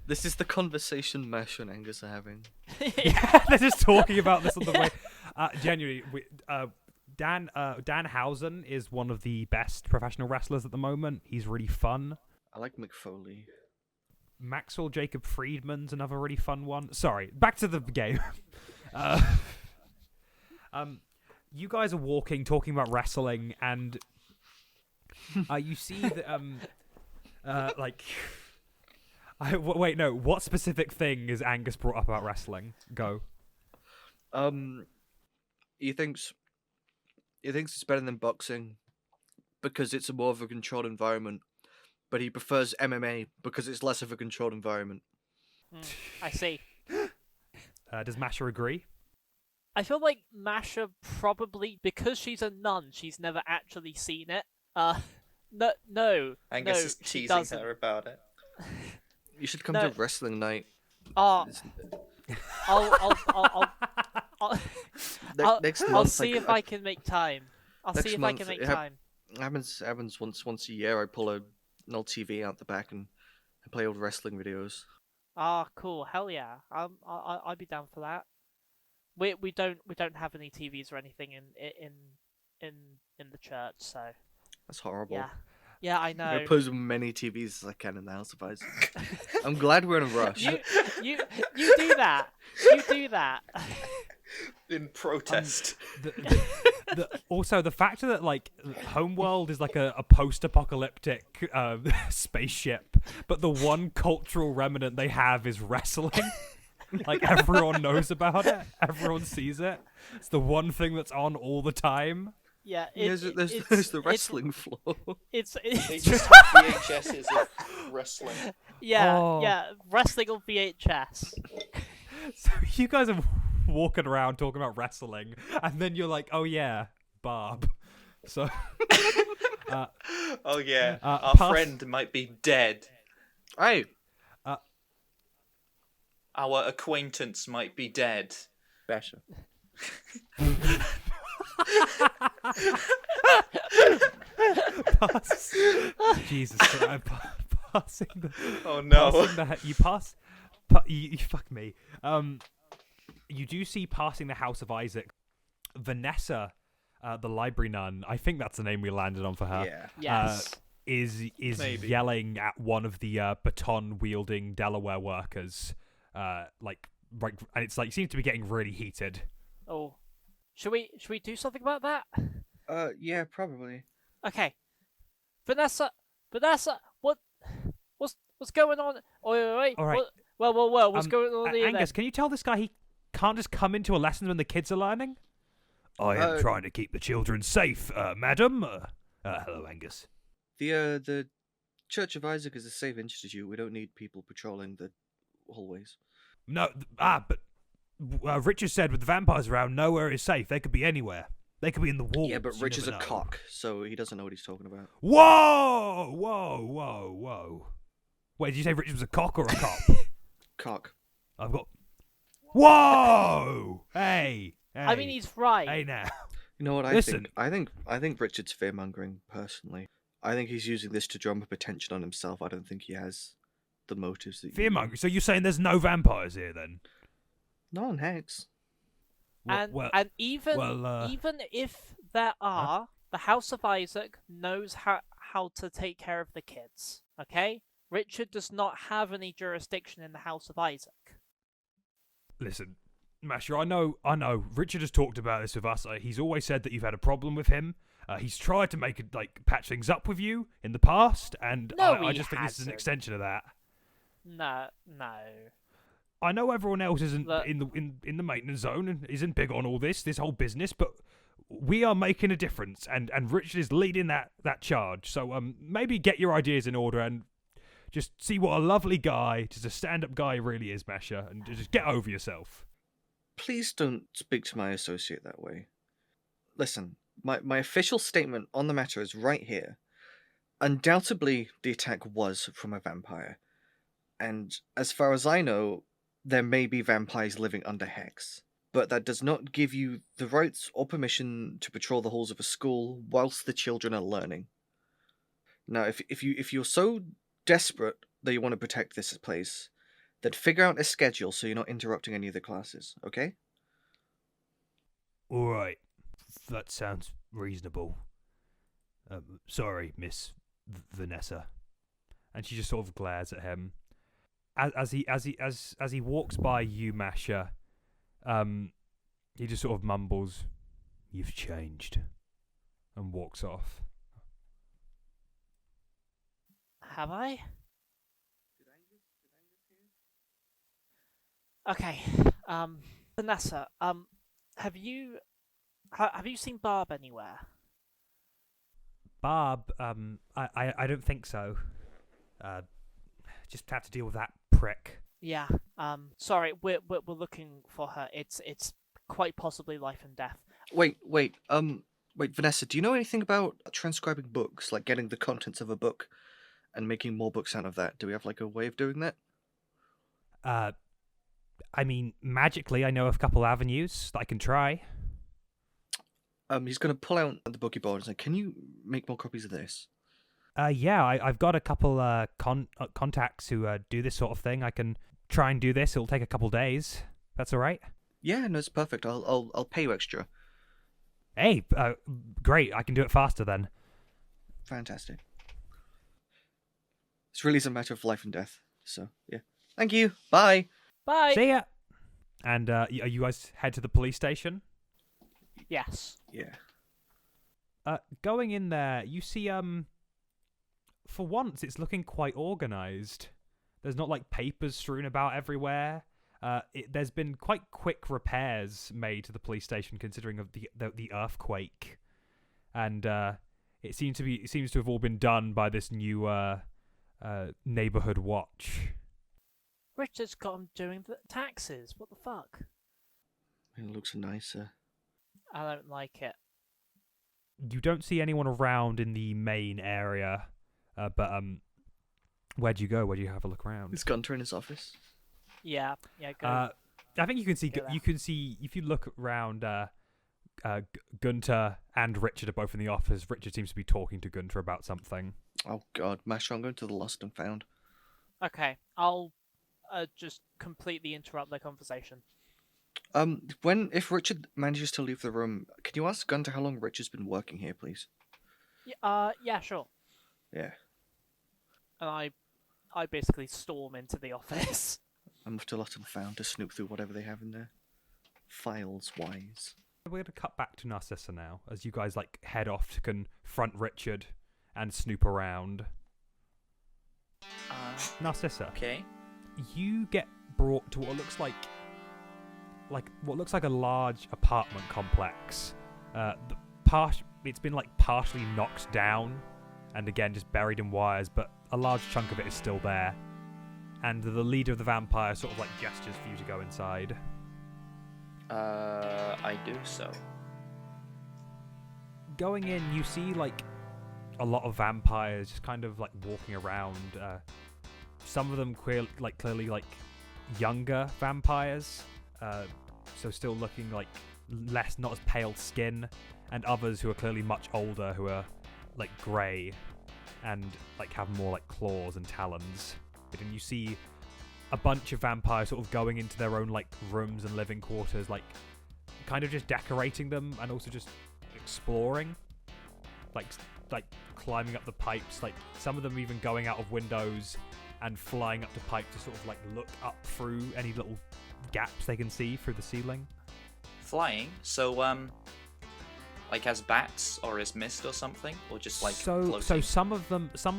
This is the conversation Masha and Angus are having. Yeah, they're just talking about this on the way. Genuinely, Dan Housen is one of the best professional wrestlers at the moment. He's really fun. I like McFoley. Maxwell Jacob Friedman's another really fun one. Sorry, back to the game. You guys are walking, talking about wrestling, and you see that wait, no. What specific thing is Angus brought up about wrestling? Go. He thinks it's better than boxing because it's a more of a controlled environment, but he prefers MMA because it's less of a controlled environment. I see. Does Masha agree? I feel like Masha probably, because she's a nun, she's never actually seen it. No. Angus no, is she teasing doesn't. her about it. You should come No. to wrestling night. Oh, I'll Next I'll month, see if I can make time. I'll Next see if I month, can make it time. happens once a year. I pull an old TV out the back and play old wrestling videos. Ah, cool. Hell yeah. I'd be down for that. We don't have any TVs or anything in the church, so That's horrible. yeah, I I'm know. gonna put as many TVs as I can in the house if I'm glad we're in a rush. You do that. You do that. In protest. Also, the fact that like Homeworld is like a post-apocalyptic spaceship, but the one cultural remnant they have is wrestling. Like everyone knows about it, everyone sees it. It's the one thing that's on all the time. Yeah, There's the wrestling floor. It's They just have VHSs of wrestling. yeah, Oh. yeah, wrestling on VHS. So you guys are walking around talking about wrestling, and then you're like, "Oh yeah, Barb." So, Oh yeah, our pass- friend might be dead. Hey, Our acquaintance might be dead. Basher. Jesus Christ, passing the. Oh no. Passing the, you fuck me. You do see passing the House of Isaac, Vanessa, the library nun. I think that's the name we landed on for her. Yeah. Yes. is Maybe. yelling at one of the baton wielding Delaware workers, like right, and it's like seems to be getting really heated. Oh, should we do something about that? Yeah, probably. Okay, Vanessa, what's going on? Oh, wait. All right. Well, what's going on here? Angus, can you tell this guy he can't just come into a lesson when the kids are learning? I am trying to keep the children safe, madam. Hello, Angus. The Church of Isaac is a safe institute. We don't need people patrolling the hallways. No, but Richard said with the vampires around, nowhere is safe. They could be anywhere. They could be in the walls. Yeah, but You Rich is a never know. cock, so he doesn't know what he's talking about. Whoa! Wait, did you say Richard was a cock or a cop? Cock. I've got. Whoa! Hey! I mean, he's right. Hey now. You know what I Listen. think? I think Richard's fear-mongering, personally. I think he's using this to drum up attention on himself. I don't think he has the motives that Fearmonger. So you're saying there's no vampires here then? No on Hex. And even if there are, the House of Isaac knows how to take care of the kids. Okay, Richard does not have any jurisdiction in the House of Isaac. Listen, Masha, I know. Richard has talked about this with us. He's always said that you've had a problem with him. He's tried to make it patch things up with you in the past, and I just think this is an extension of that. No. I know everyone else isn't in the maintenance zone and isn't big on all this whole business, but we are making a difference, and Richard is leading that charge. So maybe get your ideas in order and just see what a lovely guy, just a stand-up guy, really is, Masha, and just get over yourself. Please don't speak to my associate that way. Listen, my official statement on the matter is right here. Undoubtedly, the attack was from a vampire. And as far as I know, there may be vampires living under Hex. But that does not give you the rights or permission to patrol the halls of a school whilst the children are learning. Now, if you're so desperate that you want to protect this place, then figure out a schedule so you're not interrupting any of the classes, okay? All right, that sounds reasonable. Sorry, Miss Vanessa. And she just sort of glares at him. As he walks by you, Masha, he just sort of mumbles, "You've changed," and walks off. Have I? Okay. Vanessa, have you seen Barb anywhere? Barb, I don't think so. Just have to deal with that prick. Yeah. Sorry, we're looking for her. It's quite possibly life and death. Wait, Vanessa, do you know anything about transcribing books, like getting the contents of a book and making more books out of that? Do we have a way of doing that? I mean, magically, I know of a couple avenues that I can try. He's gonna pull out the bookie board and say, "Can you make more copies of this?" Yeah, I've got a couple contacts who do this sort of thing. I can try and do this. It'll take a couple days. That's all right. Yeah, no, it's perfect. I'll pay you extra. Hey, great. I can do it faster then. Fantastic. This really is a matter of life and death. So yeah, thank you. Bye. Bye. See ya. And you guys head to the police station? Yes. Yeah. Going in there, you see for once it's looking quite organized. There's not papers strewn about everywhere. There's been quite quick repairs made to the police station considering of the earthquake, and it seems to have all been done by this new neighborhood watch. Richard's got him doing the taxes. What the fuck? It looks nicer. I don't like it. You don't see anyone around in the main area, but where'd you go? Where'd you have a look around? Is Gunter in his office? Yeah, go. I think you can see. Go there. You can see if you look around. Gunter and Richard are both in the office. Richard seems to be talking to Gunter about something. Oh God, Masha, I'm going to the lost and found. Okay, I'll just completely interrupt their conversation. If Richard manages to leave the room, can you ask Gunter how long Richard's been working here, please? Yeah, sure. Yeah. And I basically storm into the office. I moved to Lot and found to snoop through whatever they have in there. Files-wise. We're going to cut back to Narcissa now, as you guys like head off to confront Richard and snoop around. Narcissa, Okay. you get brought to what looks like a large apartment complex. It's been like partially knocked down, and again just buried in wires, but a large chunk of it is still there. And the leader of the vampire sort of like gestures for you to go inside. I do so. Going in, you see like a lot of vampires just kind of like walking around. Some of them clearly like younger vampires, so still looking like not as pale skin, and others who are clearly much older, who are like grey and like have more like claws and talons. And you see a bunch of vampires sort of going into their own like rooms and living quarters, like kind of just decorating them and also just exploring, like climbing up the pipes, like some of them even going out of windows and flying up to pipe to sort of like look up through any little gaps they can see through the ceiling. Flying? So, like as bats or as mist or something? Or just like so floating? some of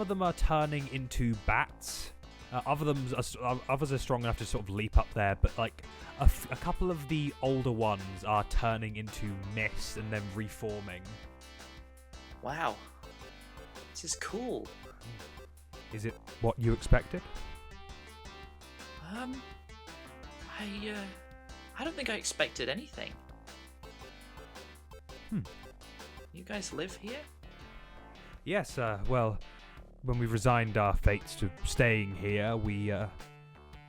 them are turning into bats. Others are strong enough to sort of leap up there, but like a couple of the older ones are turning into mist and then reforming. Wow. This is cool. Is it what you expected? I don't think I expected anything. You guys live here? Yes, well, when we resigned our fates to staying here, we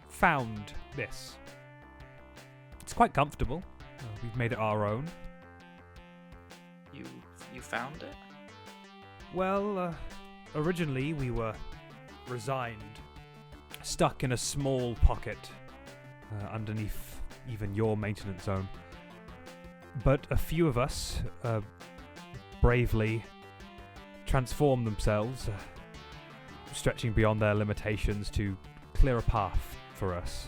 found this. It's quite comfortable. We've made it our own. You found it? Well, originally we were resigned, stuck in a small pocket underneath even your maintenance zone. But a few of us bravely transformed themselves, stretching beyond their limitations to clear a path for us.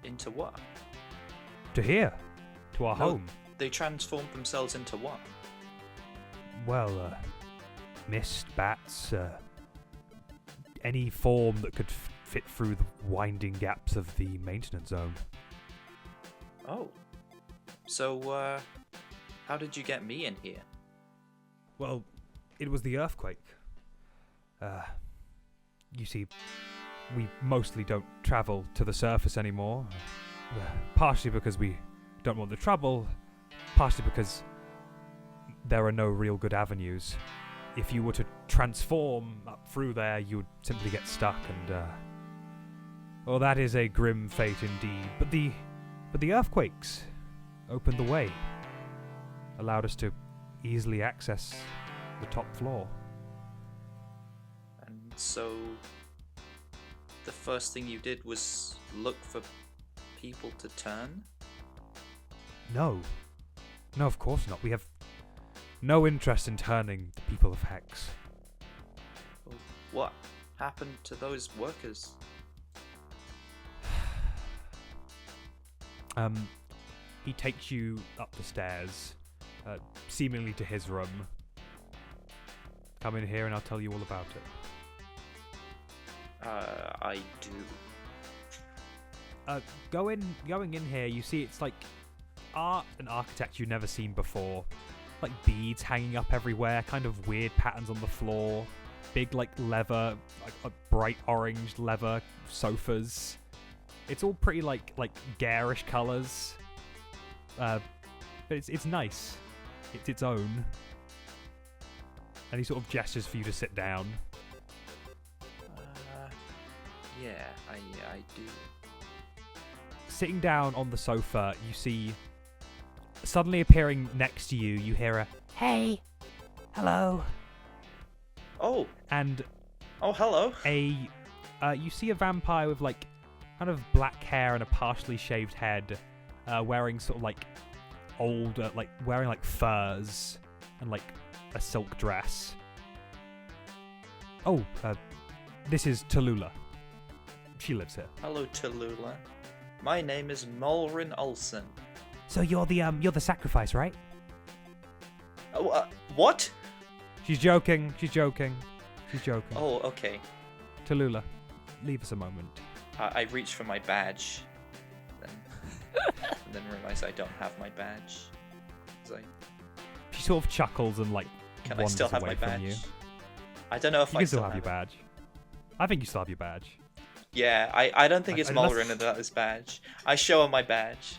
Into what? To here, to our No. home. They transformed themselves into what? Well, mist, bats, any form that could fit through the winding gaps of the maintenance zone. Oh. So, how did you get me in here? Well, it was the earthquake. You see, we mostly don't travel to the surface anymore. Partially because we don't want the trouble, partially because there are no real good avenues. If you were to transform up through there, you would simply get stuck, and well, that is a grim fate indeed. But the earthquakes opened the way, allowed us to easily access the top floor. And so, the first thing you did was look for people to turn? No, of course not. We have no interest in turning the people of HEX. What happened to those workers? He takes you up the stairs, seemingly to his room. Come in here and I'll tell you all about it. I do. Going in here, you see it's like art and architecture you've never seen before. Like beads hanging up everywhere, kind of weird patterns on the floor, big like leather, like bright orange leather sofas. It's all pretty like garish colours, but it's nice. It's its own. And he sort of gestures for you to sit down. Yeah, I do. Sitting down on the sofa, you see suddenly appearing next to you. You hear a "Hey, hello," Oh, and hello. you see a vampire with like kind of black hair and a partially shaved head, wearing sort of like old, wearing like furs and like a silk dress. Oh, this is Tallulah. She lives here. Hello, Tallulah. My name is Molrin Olsen. So you're the sacrifice, right? Oh, what? She's joking. Oh, okay. Tallulah, leave us a moment. I reach for my badge, and then realize I don't have my badge. She sort of chuckles and Can I wanders still have away my from badge? you. I don't know if You I can still still have your it. badge. I think you still have your badge. Yeah, I don't think it's Unless- Molrin without his badge. I show her my badge.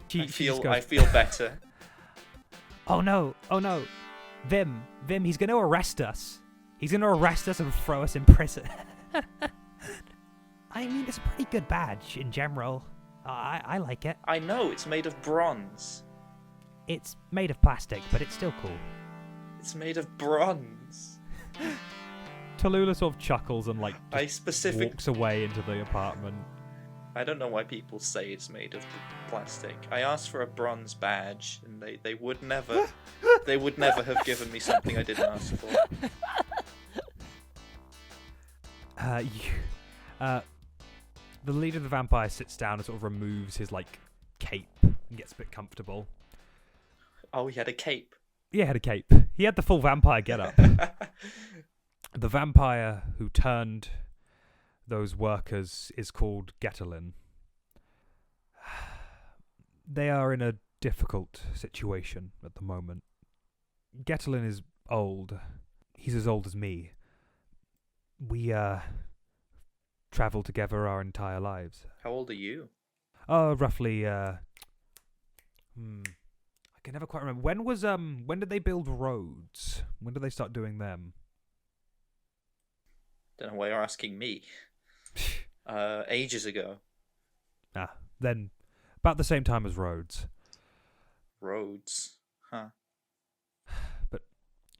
She I just feel goes, better. Oh no! Vim, he's going to arrest us. He's going to arrest us and throw us in prison. I mean, it's a pretty good badge in general. I like it. I know, it's made of bronze. It's made of plastic, but it's still cool. It's made of bronze. Tallulah sort of chuckles and walks away into the apartment. I don't know why people say it's made of plastic. I asked for a bronze badge, and they would never have given me something I didn't ask for. The leader of the vampire sits down and sort of removes his cape and gets a bit comfortable. Oh, he had a cape. Yeah, he had a cape. He had the full vampire getup. The vampire who turned those workers is called Getlin. They are in a difficult situation at the moment. Getlin is old. He's as old as me. We traveled together our entire lives. How old are you? Roughly. I can never quite remember. When did they build roads? When did they start doing them? Don't know why you're asking me. Ages ago. Then about the same time as roads. Roads. Huh. But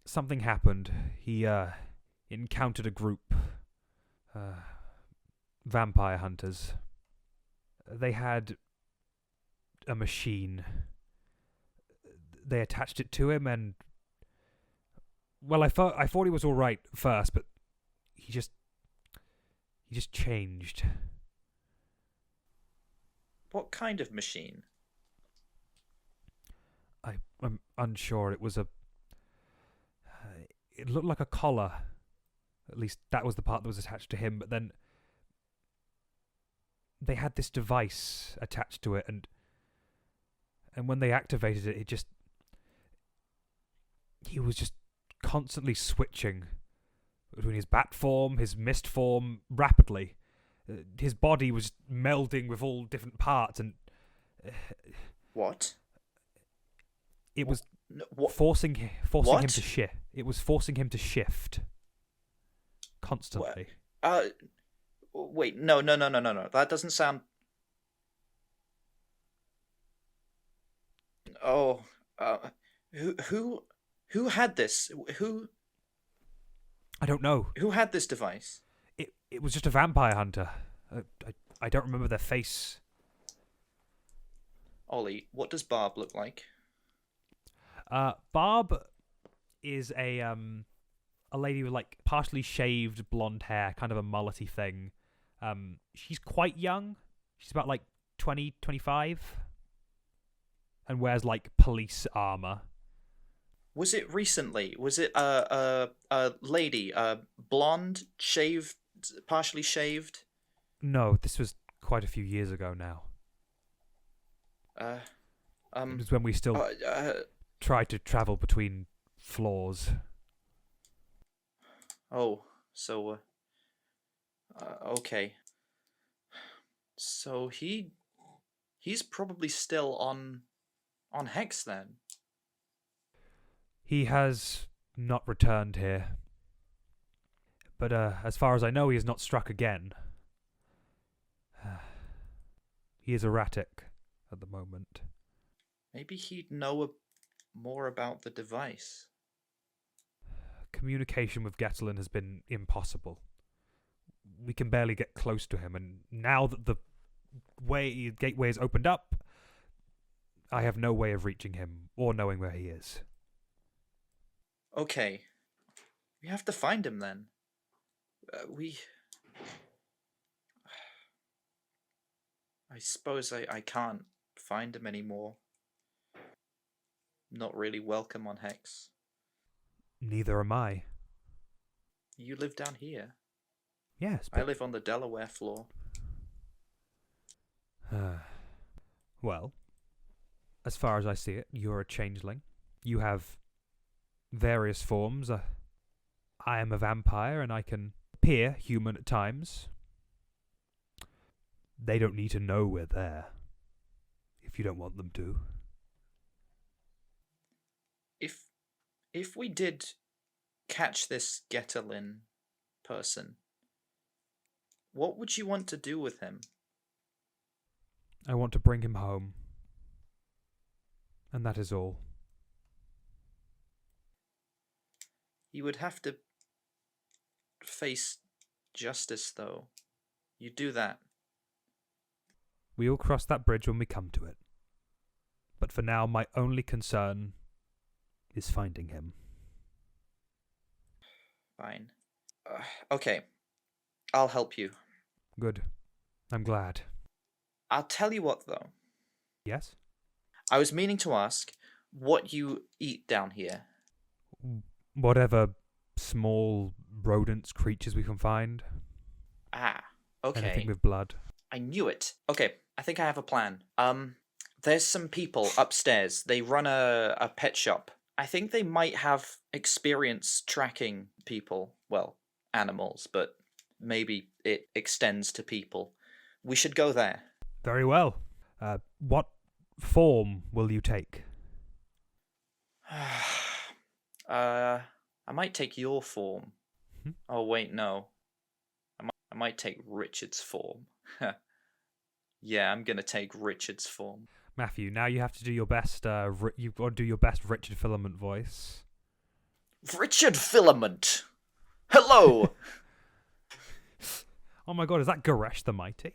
something happened. He encountered a group vampire hunters. They had a machine. They attached it to him, and I thought he was all right first, but he just changed. What kind of machine? I'm unsure. It was it looked like a collar. At least that was the part that was attached to him. But then they had this device attached to it, and when they activated it, he was just constantly switching between his bat form, his mist form, rapidly. His body was melding with all different parts, and What? it was What? forcing him What? to shift. It was forcing him to shift constantly. Wait, no. That doesn't sound. Oh, who had this? I don't know. Who had this device? It was just a vampire hunter. I don't remember their face. Ollie, what does Barb look like? Barb is a lady with partially shaved blonde hair, kind of a mullety thing. She's quite young. She's about 20, 25, and wears police armor. Was it recently? Was it a lady, blonde, shaved, partially shaved? No, this was quite a few years ago now. It was when we still tried to travel between floors. Oh, so okay. So he's probably still on HEX then. He has not returned here. But as far as I know, he has not struck again. He is erratic at the moment. Maybe he'd know more about the device. Communication with Getlin has been impossible. We can barely get close to him, and now that the gateway is opened up, I have no way of reaching him or knowing where he is. Okay. We have to find him then. We. I suppose I can't find him anymore. Not really welcome on Hex. Neither am I. You live down here. Yes, I but... live on the Delaware floor. Well, as far as I see it, you're a changeling. You have various forms. I am a vampire, and I can appear human at times. They don't need to know we're there, if you don't want them to. If we did catch this Getalin person, what would you want to do with him? I want to bring him home. And that is all. You would have to face justice, though. You do that. We will cross that bridge when we come to it. But for now, my only concern is finding him. Fine. Okay. I'll help you. Good. I'm glad. I'll tell you what, though. Yes? I was meaning to ask what you eat down here. Whatever small rodents, creatures we can find. Ah, okay. Anything with blood. I knew it. Okay, I think I have a plan. There's some people upstairs. They run a pet shop. I think they might have experience tracking people. Well, animals, but maybe it extends to people. We should go there. Very well. What form will you take? I might take your form. Hmm? Oh, wait, no. I might take Richard's form. Yeah, I'm gonna take Richard's form. Matthew, now you have to do your best. You've got to do your best Richard Filament voice. Richard Filament! Hello! Oh my god, is that Goresh the Mighty?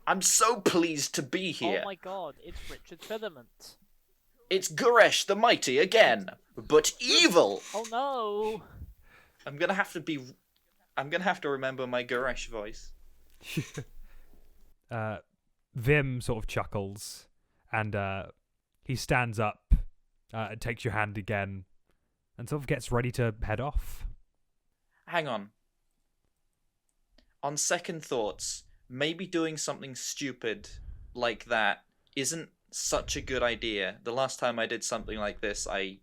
I'm so pleased to be here. Oh my god, it's Richard Filament. It's Goresh the Mighty again, but evil! Oh no! I'm gonna have to remember my Goresh voice. Vim sort of chuckles, and he stands up, and takes your hand again, and sort of gets ready to head off. Hang on. On second thoughts, maybe doing something stupid like that isn't such a good idea. The last time I did something like this, I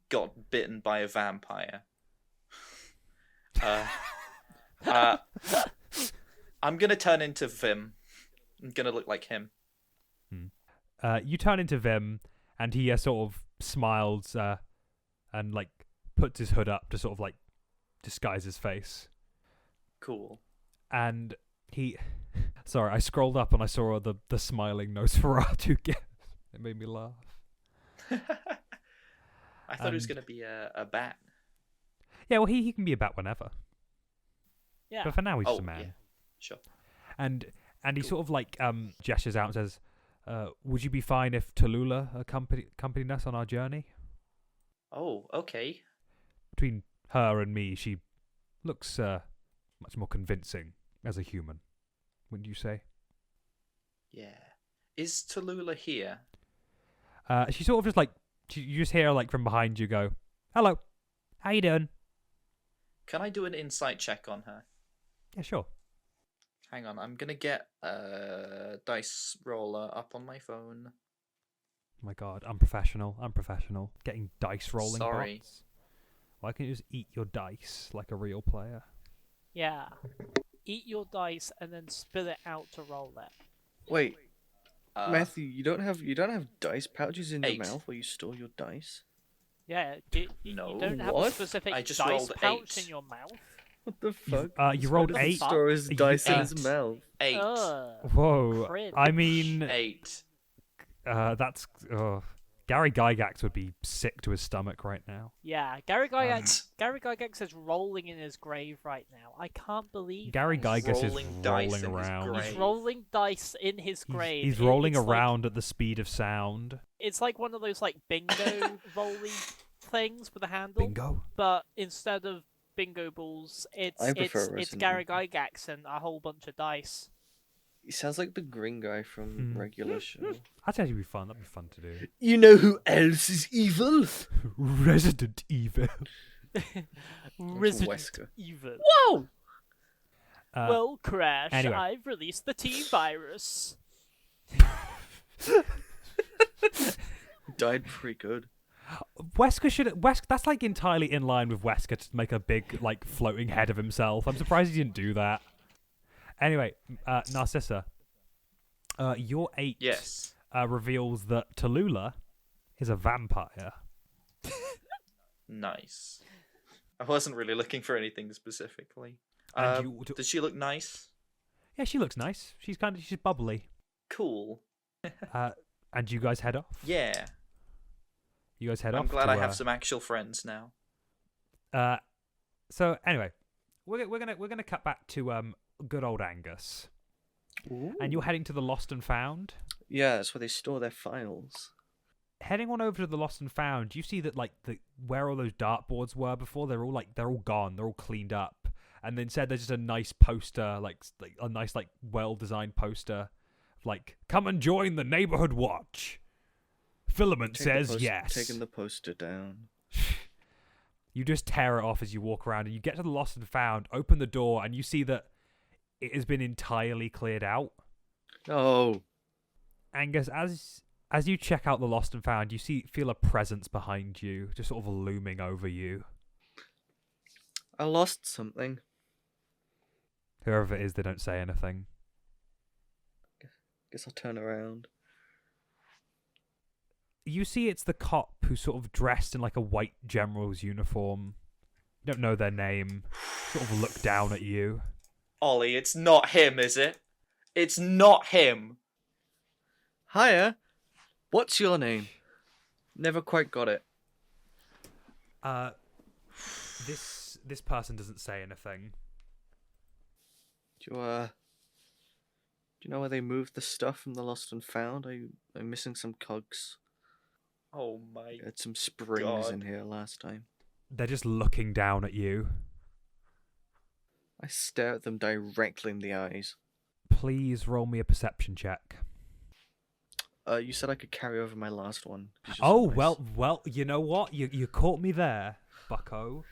got bitten by a vampire. I'm gonna turn into Vim. I'm gonna look like him. You turn into Vim, and he sort of smiles and like puts his hood up to sort of like disguise his face. Cool. And he... Sorry, I scrolled up and I saw the smiling Nosferatu gif. It made me laugh. I thought it was gonna be a bat. Yeah, well, he can be a bat whenever. Yeah. But for now, he's just a Yeah. man. Sure. And he sort of like gestures out and says, would you be fine if Tallulah accompanied us on our journey? Oh, okay. Between her and me, she looks much more convincing as a human, wouldn't you say? Yeah. Is Tallulah here? She sort of just like, you just hear like from behind you go, hello, how you doing? Can I do an insight check on her? Yeah, sure. Hang on, I'm gonna get a dice roller up on my phone. Oh my god, unprofessional. Getting dice rolling Sorry. bots. Why can't you just eat your dice like a real player? Yeah. Eat your dice and then spit it out to roll it. Wait, Matthew, you don't have dice pouches in 8. your mouth where you store your dice? Yeah, you No. don't have a What? specific I just dice rolled pouch 8. in your mouth. What the fuck? You rolled Why does he 8? store his dice in his 8. mouth. 8. Whoa. Cringe. I mean, 8. that's... Gary Gygax would be sick to his stomach right now. Yeah, Gary Gygax is rolling in his grave right now. I can't believe Gary this. Gygax is Rolling dice rolling in his around. grave. He's rolling dice in his grave. He's rolling It's like- around at the speed of sound. It's like one of those like bingo rolly things with a handle. Bingo. But instead of bingo balls. I prefer It's Resident Gary Evil. Gygax and a whole bunch of dice. He sounds like the green guy from regular show. That'd actually be fun. That'd be fun to do. You know who else is evil? Resident Evil. Resident Wesker. Evil. Whoa! Well, Crash, anyway. I've released the T-virus. Died pretty good. Wesker, that's like entirely in line with Wesker to make a big like floating head of himself. I'm surprised he didn't do that. Anyway, Narcissa, your 8 Yes. reveals that Tallulah is a vampire. Nice. I wasn't really looking for anything specifically. And Does she look nice? Yeah, she looks nice. She's bubbly. Cool. And you guys head off. Yeah. You guys head off. I'm glad to, I have some actual friends now. So anyway, we're gonna cut back to good old Angus, and you're heading to the Lost and Found. Yeah, that's where they store their files. Heading on over to the Lost and Found, you see that like where all those dartboards were before, they're all gone. They're all cleaned up, and instead there's just a nice poster, like a nice like well designed poster, like come and join the neighborhood watch. Filament says yes. Taking the poster down. You just tear it off as you walk around, and you get to the Lost and Found, open the door, and you see that it has been entirely cleared out. No. Angus, as you check out the Lost and Found, you feel a presence behind you, just sort of looming over you. I lost something. Whoever it is, they don't say anything. Guess I'll turn around. You see it's the cop who's sort of dressed in like a white general's uniform. You don't know their name. Sort of look down at you. Ollie, it's not him, is it? It's not him. Hiya. What's your name? Never quite got it. This person doesn't say anything. Do you know where they moved the stuff from the Lost and Found? I'm missing some cogs. Oh my I had some springs God. in here last time. They're just looking down at you. I stare at them directly in the eyes. Please roll me a perception check. You said I could carry over my last one. It's just Oh, nice. well, you know what? You caught me there, bucko.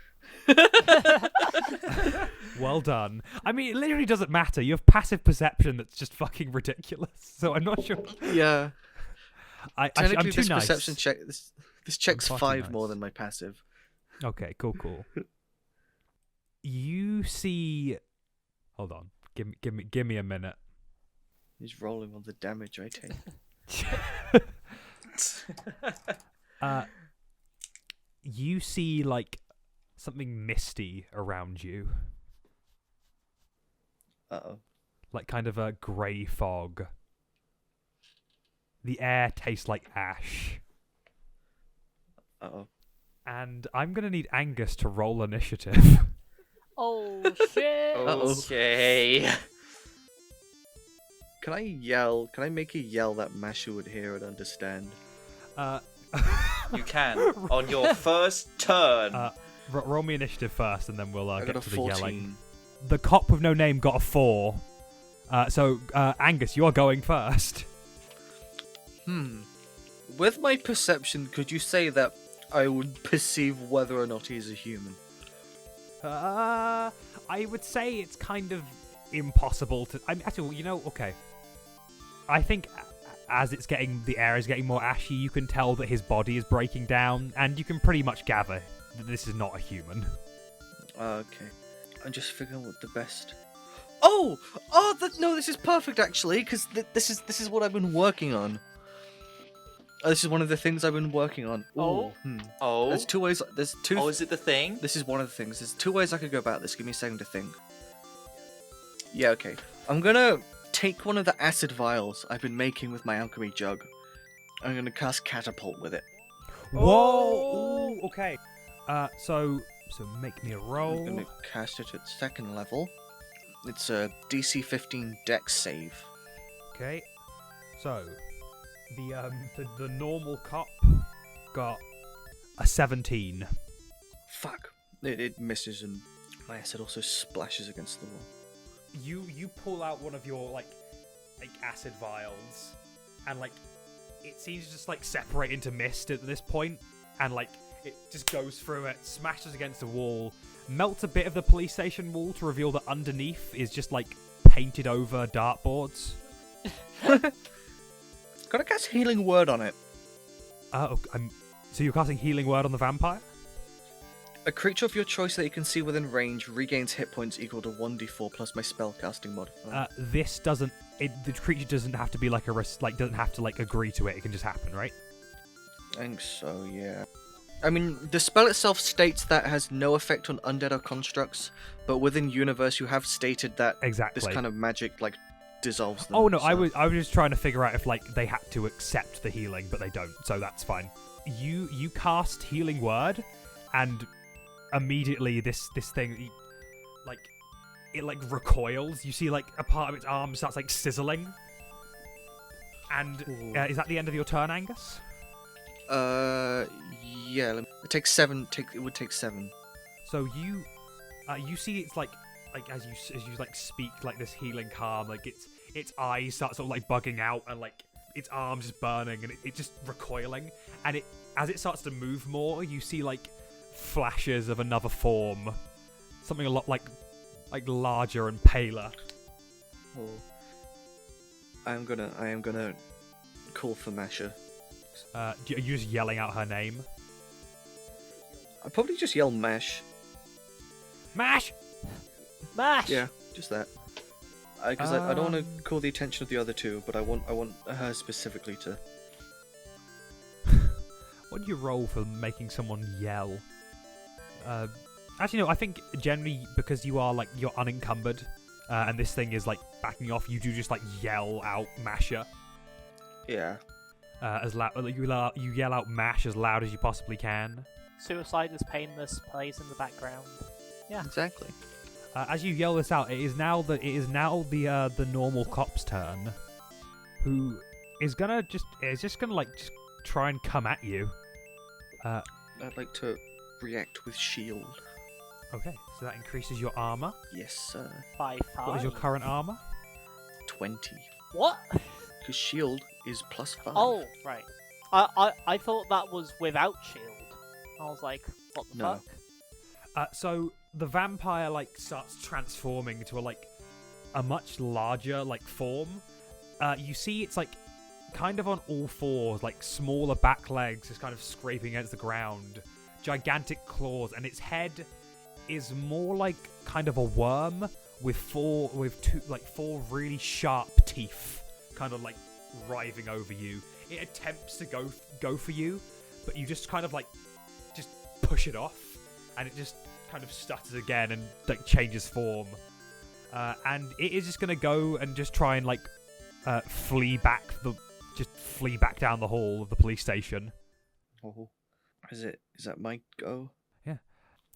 Well done. I mean, it literally doesn't matter. You have passive perception that's just fucking ridiculous. So I'm not sure. Yeah. I'm Technically, too this nice. perception check, this check's fucking 5 nice. more than my passive. Okay, cool. You see. Hold on. Give me a minute. He's rolling on the damage I take. You see like something misty around you, Uh-oh. like kind of a grey fog. The air tastes like ash, Uh-oh. and I'm gonna need Angus to roll initiative. Oh shit! Okay. Can I make a yell that Masha would hear and understand? You can. On your first turn. Roll me initiative first, and then we'll I get got a to the 14. yelling. The cop with no name got a 4. So Angus, you are going first. With my perception, could you say that I would perceive whether or not he's a human? I would say it's kind of impossible to. I mean, actually, you know, okay. I think as the air is getting more ashy, you can tell that his body is breaking down, and you can pretty much gather that this is not a human. Okay. I'm just figuring what the best. Oh, no, this is perfect actually, because this is what I've been working on. This is one of the things I've been working on. Oh. Oh. There's 2 ways. There's 2. Oh, is it the thing? This is one of the things. There's 2 ways I could go about this. Give me a second to think. Yeah, okay. I'm gonna take one of the acid vials I've been making with my alchemy jug. I'm gonna cast catapult with it. Whoa! Ooh, okay. So make me a roll. I'm gonna cast it at 2nd level. It's a DC 15 Dex save. Okay. So the normal cop got a 17. Fuck. It misses and My acid also splashes against the wall. You pull out one of your like acid vials, and like it seems to just like separate into mist at this point, and like it just goes through it, smashes against the wall, melts a bit of the police station wall to reveal that underneath is just like painted over dartboards. Gotta cast Healing Word on it. So you're casting Healing Word on the vampire? A creature of your choice that you can see within range regains hit points equal to 1d4 plus my spellcasting modifier. This doesn't. The creature doesn't have to be like doesn't have to like agree to it. It can just happen, right? I think so, yeah. I mean, the spell itself states that it has no effect on undead or constructs, but within universe you have stated that Exactly. this kind of magic like dissolves them. Oh no, so- I was just trying to figure out if like they had to accept the healing, but they don't, so that's fine. You cast Healing Word, and immediately this thing it recoils. You see like a part of its arm starts like sizzling. And is that the end of your turn, Angus? Yeah. It takes 7. It would take 7. So you see it's like as you like speak like this healing calm, like its eyes start sort of like bugging out, and like its arms just burning, and it just recoiling, and as it starts to move more, you see like flashes of another form, something a lot like larger and paler. Oh. I am gonna call for Masha. Are you just yelling out her name? I'll probably just yell Mash. Mash! Mash! Yeah, just that. Because I don't want to call the attention of the other two, but I want her specifically to. What do you roll for making someone yell? Actually, no. I think generally because you're unencumbered, and this thing is like backing off, you do just like yell out Masha. Yeah. As loud you yell out Mash as loud as you possibly can. Suicide is painless plays in the background. Yeah. Exactly. As you yell this out, it is now the normal cop's turn, who is just gonna like try and come at you. I'd like to react with shield. Okay, so that increases your armor. Yes, sir. By 5. What is your current armor? 20. What? Because shield is plus 5. Oh, right. I thought that was without shield. I was like, what the No. fuck? So the vampire like starts transforming into a much larger like form. You see it's like kind of on all fours, like smaller back legs, just kind of scraping against the ground, gigantic claws, and its head is more like kind of a worm with four really sharp teeth, kind of like writhing over you. It attempts to go for you, but you just kind of like just push it off, and it just kind of stutters again and like changes form. And it is just gonna go and just try and like flee back down the hall of the police station. Oh. Is that my go? Yeah.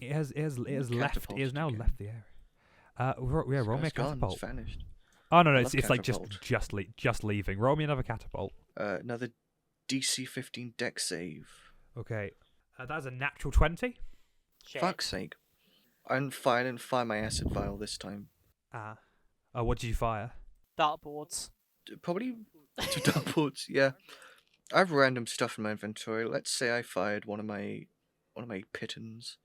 It has Catapult now again. left the area. Roll me a It's gone, catapult. it's vanished. Oh no, I it's love like catapult. just leaving. Roll me another catapult. Another DC 15 deck save. Okay. That's a natural 20. Shit. Fuck's sake. I didn't fire my acid vial this time. What did you fire? Dartboards. Probably to dartboards, yeah. I have random stuff in my inventory. Let's say I fired one of my pittons.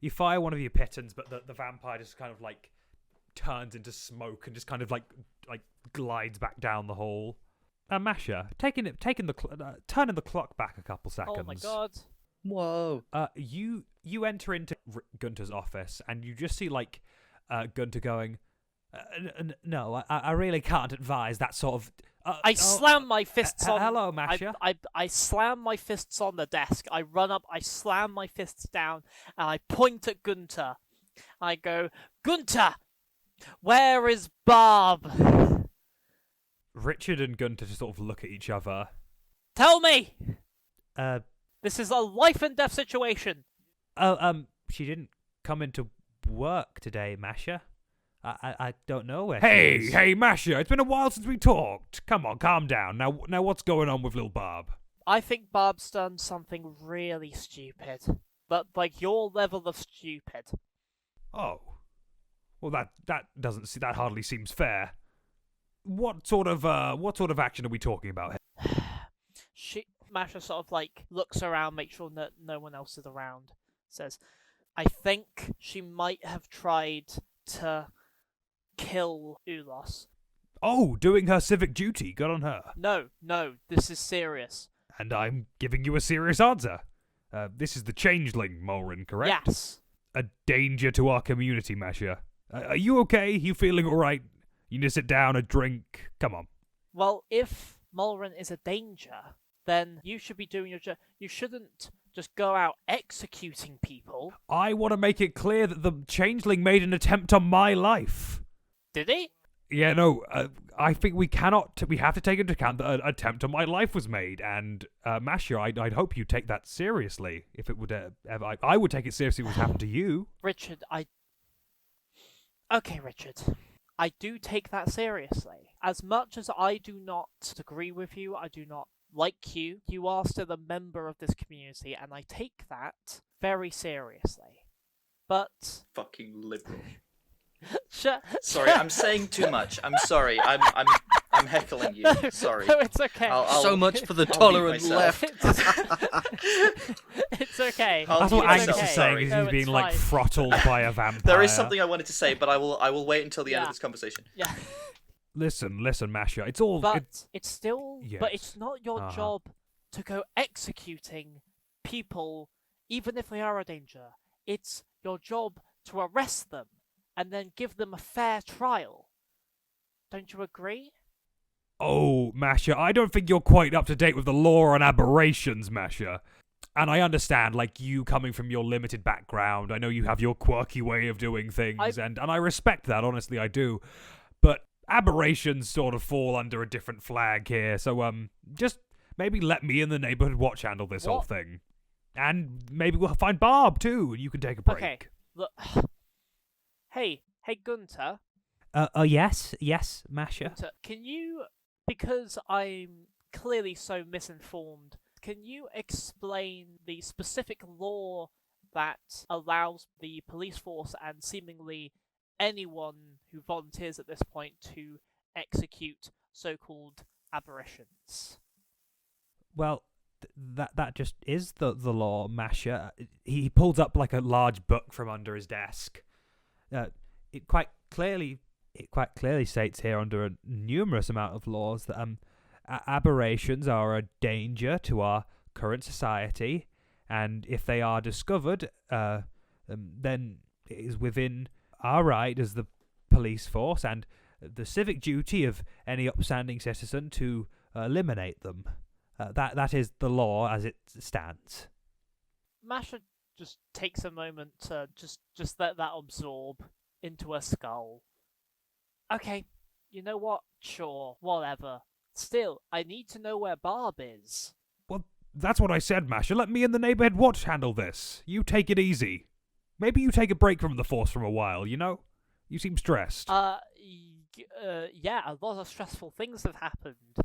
You fire one of your pitons, but the vampire just kind of like turns into smoke and just kind of like glides back down the hall. Masha, turning the clock back a couple seconds. Oh my god. Whoa. You enter into Gunter's office, and you just see like Gunter going, no, I really can't advise that sort of. I slam my fists on. Hello, Masha. I slam my fists on the desk. I run up. I slam my fists down, and I point at Gunter. I go, Gunter, where is Barb? Richard and Gunter just sort of look at each other. Tell me. Uh, This is a life and death situation. She didn't come into work today, Masha. I don't know where. Hey, Masha! It's been a while since we talked. Come on, calm down. Now, what's going on with little Barb? I think Barb's done something really stupid, but like your level of stupid. Oh, Well, that hardly seems fair. What sort of action are we talking about here? Masha sort of like looks around, makes sure that no one else is around. Says, "I think she might have tried to kill Ulos." Oh, doing her civic duty. Good on her. No, this is serious. And I'm giving you a serious answer. This is the changeling, Molrin, correct? Yes. A danger to our community, Masha. Are you okay? You feeling all right? You need to sit down, a drink. Come on. Well, if Molrin is a danger, then you should be doing your job. You shouldn't just go out executing people. I want to make it clear that the changeling made an attempt on my life. Did he? Yeah, no, I think we have to take into account that an attempt on my life was made, and Masha, I'd hope you take that seriously. If it would ever, I would take it seriously if it was happened to you. Richard, Okay, Richard. I do take that seriously. As much as I do not agree with you, I do not like you, you are still a member of this community, and I take that very seriously. But... Fucking liberal. Sorry, I'm saying too much. I'm sorry. I'm heckling you. Sorry. No, it's okay. So much for the I'll mute tolerant myself. left. It's okay. That's mute what Angus myself, is saying. sorry. Is No, he's being it's like fine. throttled by a vampire. There is something I wanted to say, but I will wait until the end of Yeah. this conversation. Yeah. Listen, Masha. It's all. But it's still... But Yes. it's not your Uh-huh. job to go executing people, even if they are a danger. It's your job to arrest them and then give them a fair trial. Don't you agree? Oh, Masha, I don't think you're quite up to date with the law on aberrations, Masha. And I understand, like, you coming from your limited background. I know you have your quirky way of doing things, and I respect that, honestly, I do. But aberrations sort of fall under a different flag here, so, just maybe let me and the neighborhood watch handle this whole What? thing. And maybe we'll find Barb, too, and you can take a break. Okay, look... Hey, Gunter. Yes, Masha. Gunter, can you... Because I'm clearly so misinformed, can you explain the specific law that allows the police force and seemingly anyone who volunteers at this point to execute so-called aberrations? Well, that just is the law, Masha. He pulls up like a large book from under his desk. It quite clearly states here under a numerous amount of laws that aberrations are a danger to our current society, and if they are discovered, then it is within our right as the police force and the civic duty of any upstanding citizen to eliminate them. That is the law as it stands. Masha just takes a moment to just let that absorb into her skull. Okay, you know what? Sure, whatever. Still, I need to know where Barb is. Well, that's what I said, Masha. Let me and the neighborhood watch handle this. You take it easy. Maybe you take a break from the force for a while, you know? You seem stressed. Yeah, a lot of stressful things have happened,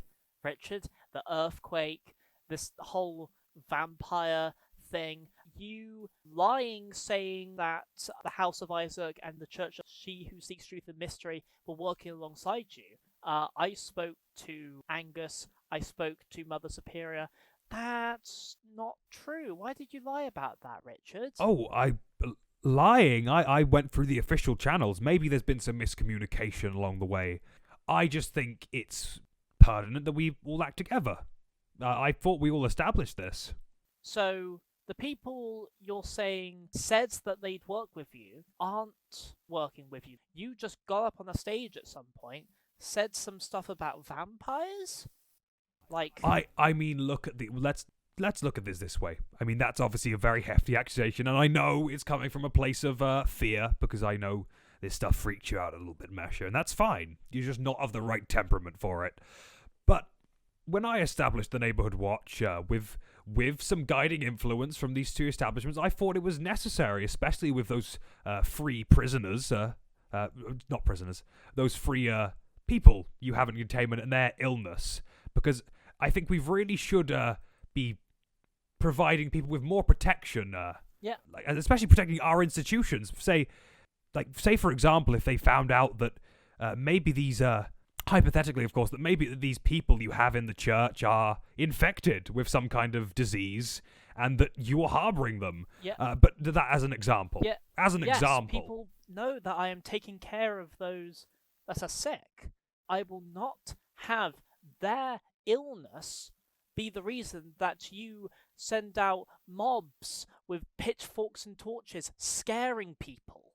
Richard. The earthquake, this whole vampire thing, you lying saying that the House of Isaac and the Church of She Who Seeks Truth and Mystery were working alongside you. I spoke to Angus, I spoke to Mother Superior. That's not true. Why did you lie about that, Richard? Oh, lying? I went through the official channels. Maybe there's been some miscommunication along the way. I just think it's pertinent that we all act together. I thought we all established this. So, the people you're saying said that they'd work with you aren't working with you. You just got up on a stage at some point, said some stuff about vampires? Like... I mean, look at the... Let's look at this way. I mean, that's obviously a very hefty accusation, and I know it's coming from a place of fear, because I know this stuff freaks you out a little bit, Masha, and that's fine. You're just not of the right temperament for it. But when I established the Neighborhood Watch with some guiding influence from these two establishments, I thought it was necessary, especially with those free prisoners, not prisoners, those free people you have in containment and their illness, because I think we really should be providing people with more protection, Yeah. especially protecting our institutions. Say, like, say for example, if they found out that maybe these hypothetically, of course, that maybe these people you have in the church are infected with some kind of disease, and that you are harboring them. Yeah. But that as an example. Yeah. As an Yes, example. people know that I am taking care of those that are sick. I will not have their illness be the reason that you send out mobs with pitchforks and torches scaring people.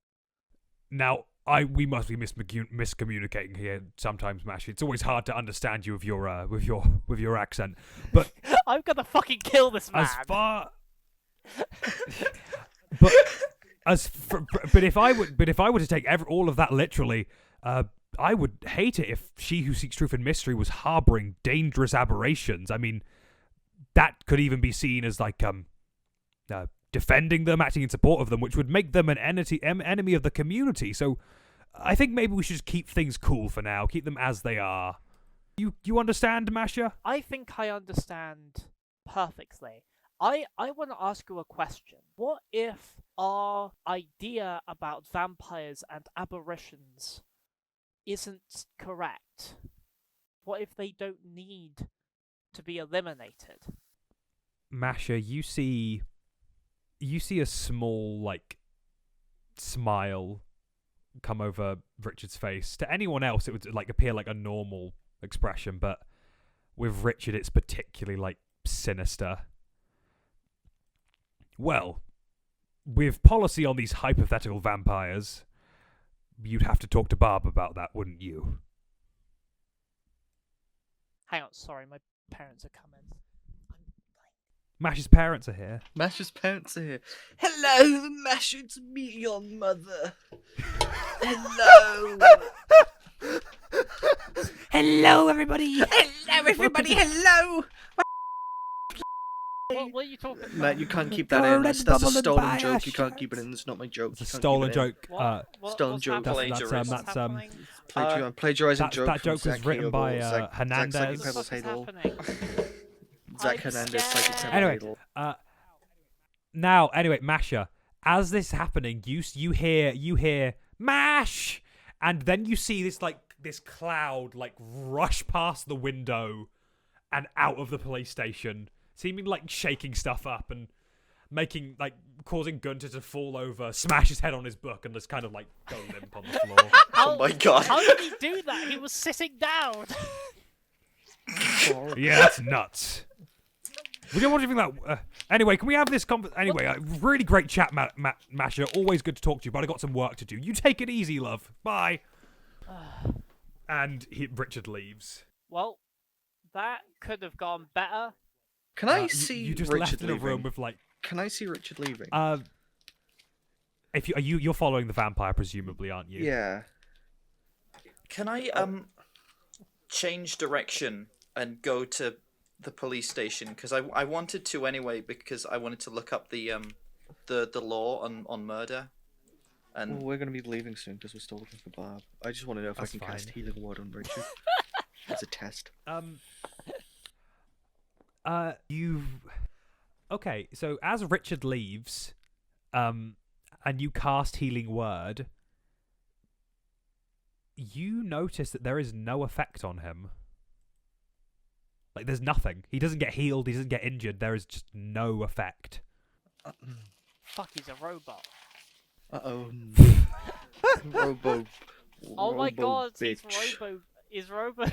Now, we must be miscommunicating here sometimes, Mash. It's always hard to understand you with your accent. But I'm gonna fucking kill this man. But if I were to take all of that literally, I would hate it if She Who Seeks Truth and Mystery was harboring dangerous aberrations. I mean, that could even be seen as like defending them, acting in support of them, which would make them an enemy of the community. So I think maybe we should just keep things cool for now, keep them as they are. You understand, Masha? I think I understand perfectly. I want to ask you a question. What if our idea about vampires and aberrations isn't correct? What if they don't need to be eliminated? Masha, you see a small, like, smile come over Richard's face. To anyone else, it would, like, appear like a normal expression, but with Richard, it's particularly, like, sinister. Well, with policy on these hypothetical vampires, you'd have to talk to Barb about that, wouldn't you? Hang on, sorry, my parents are coming. Masha's parents are here. Masha's parents are here. Hello, Masha, it's me, your mother. Hello. Hello, everybody! Hello, everybody, hello. What are you talking about? Matt, you can't keep that in. That's a stolen joke. You can't keep it in. It's not my joke. It's a stolen joke. Stolen joke. Plagiarism. Plagiarizing joke. That joke was written by Hernandez. What's happening? Zach Hernandez. Anyway, anyway, Masha, as this is happening, you hear Mash, and then you see this cloud like rush past the window and out of the police station, seeming like shaking stuff up and causing Gunter to fall over, smash his head on his book, and just kind of like go limp on the floor. Oh my god. How did he do that? He was sitting down. Yeah, that's nuts. What do you think that? Anyway, can we have this Anyway, really great chat, Masha. Always good to talk to you, but I got some work to do. You take it easy, love. Bye. And Richard leaves. Well, that could have gone better. Can I see you just Richard left in a room with like? Can I see Richard leaving? If you're following the vampire, presumably, aren't you? Yeah. Can I change direction and go to the police station? Because I wanted to anyway, because I wanted to look up the law on murder. And Well, we're gonna be leaving soon because we're still looking for Barb. I just want to know if That's I can cast fine. Healing Word on Richard. As a test. Okay, so as Richard leaves, and you cast Healing Word, you notice that there is no effect on him. Like, there's nothing. He doesn't get healed, he doesn't get injured, there is just no effect. Fuck, he's a robot. Uh-oh. Robo. Oh my god, bitch. he's Robo.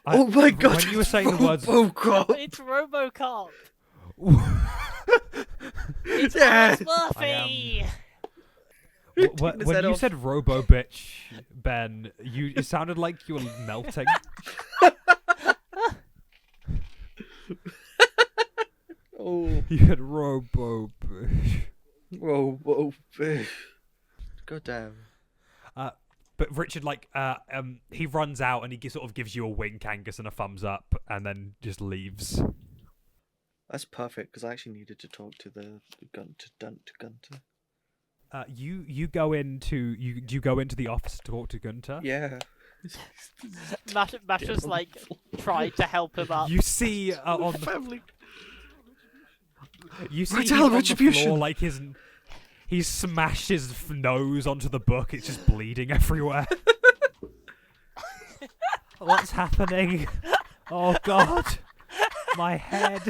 Oh my god! When you were saying the words... Robocop! It's RoboCop. It's Murphy. When you said Robo Bitch, Ben, it sounded like you were melting. Oh. You had Robo Bitch. Robo bitch. God damn. But Richard, he runs out and he sort of gives you a wink, Angus, and a thumbs up, and then just leaves. That's perfect, because I actually needed to talk to the Gunter. You go into do you go into the office to talk to Gunter? Yeah. Masha's tried to help him up. You see on the family. you see Retaliate him on the retribution. floor, like his He smashed his nose onto the book. It's just bleeding everywhere. What's happening? Oh God, my head.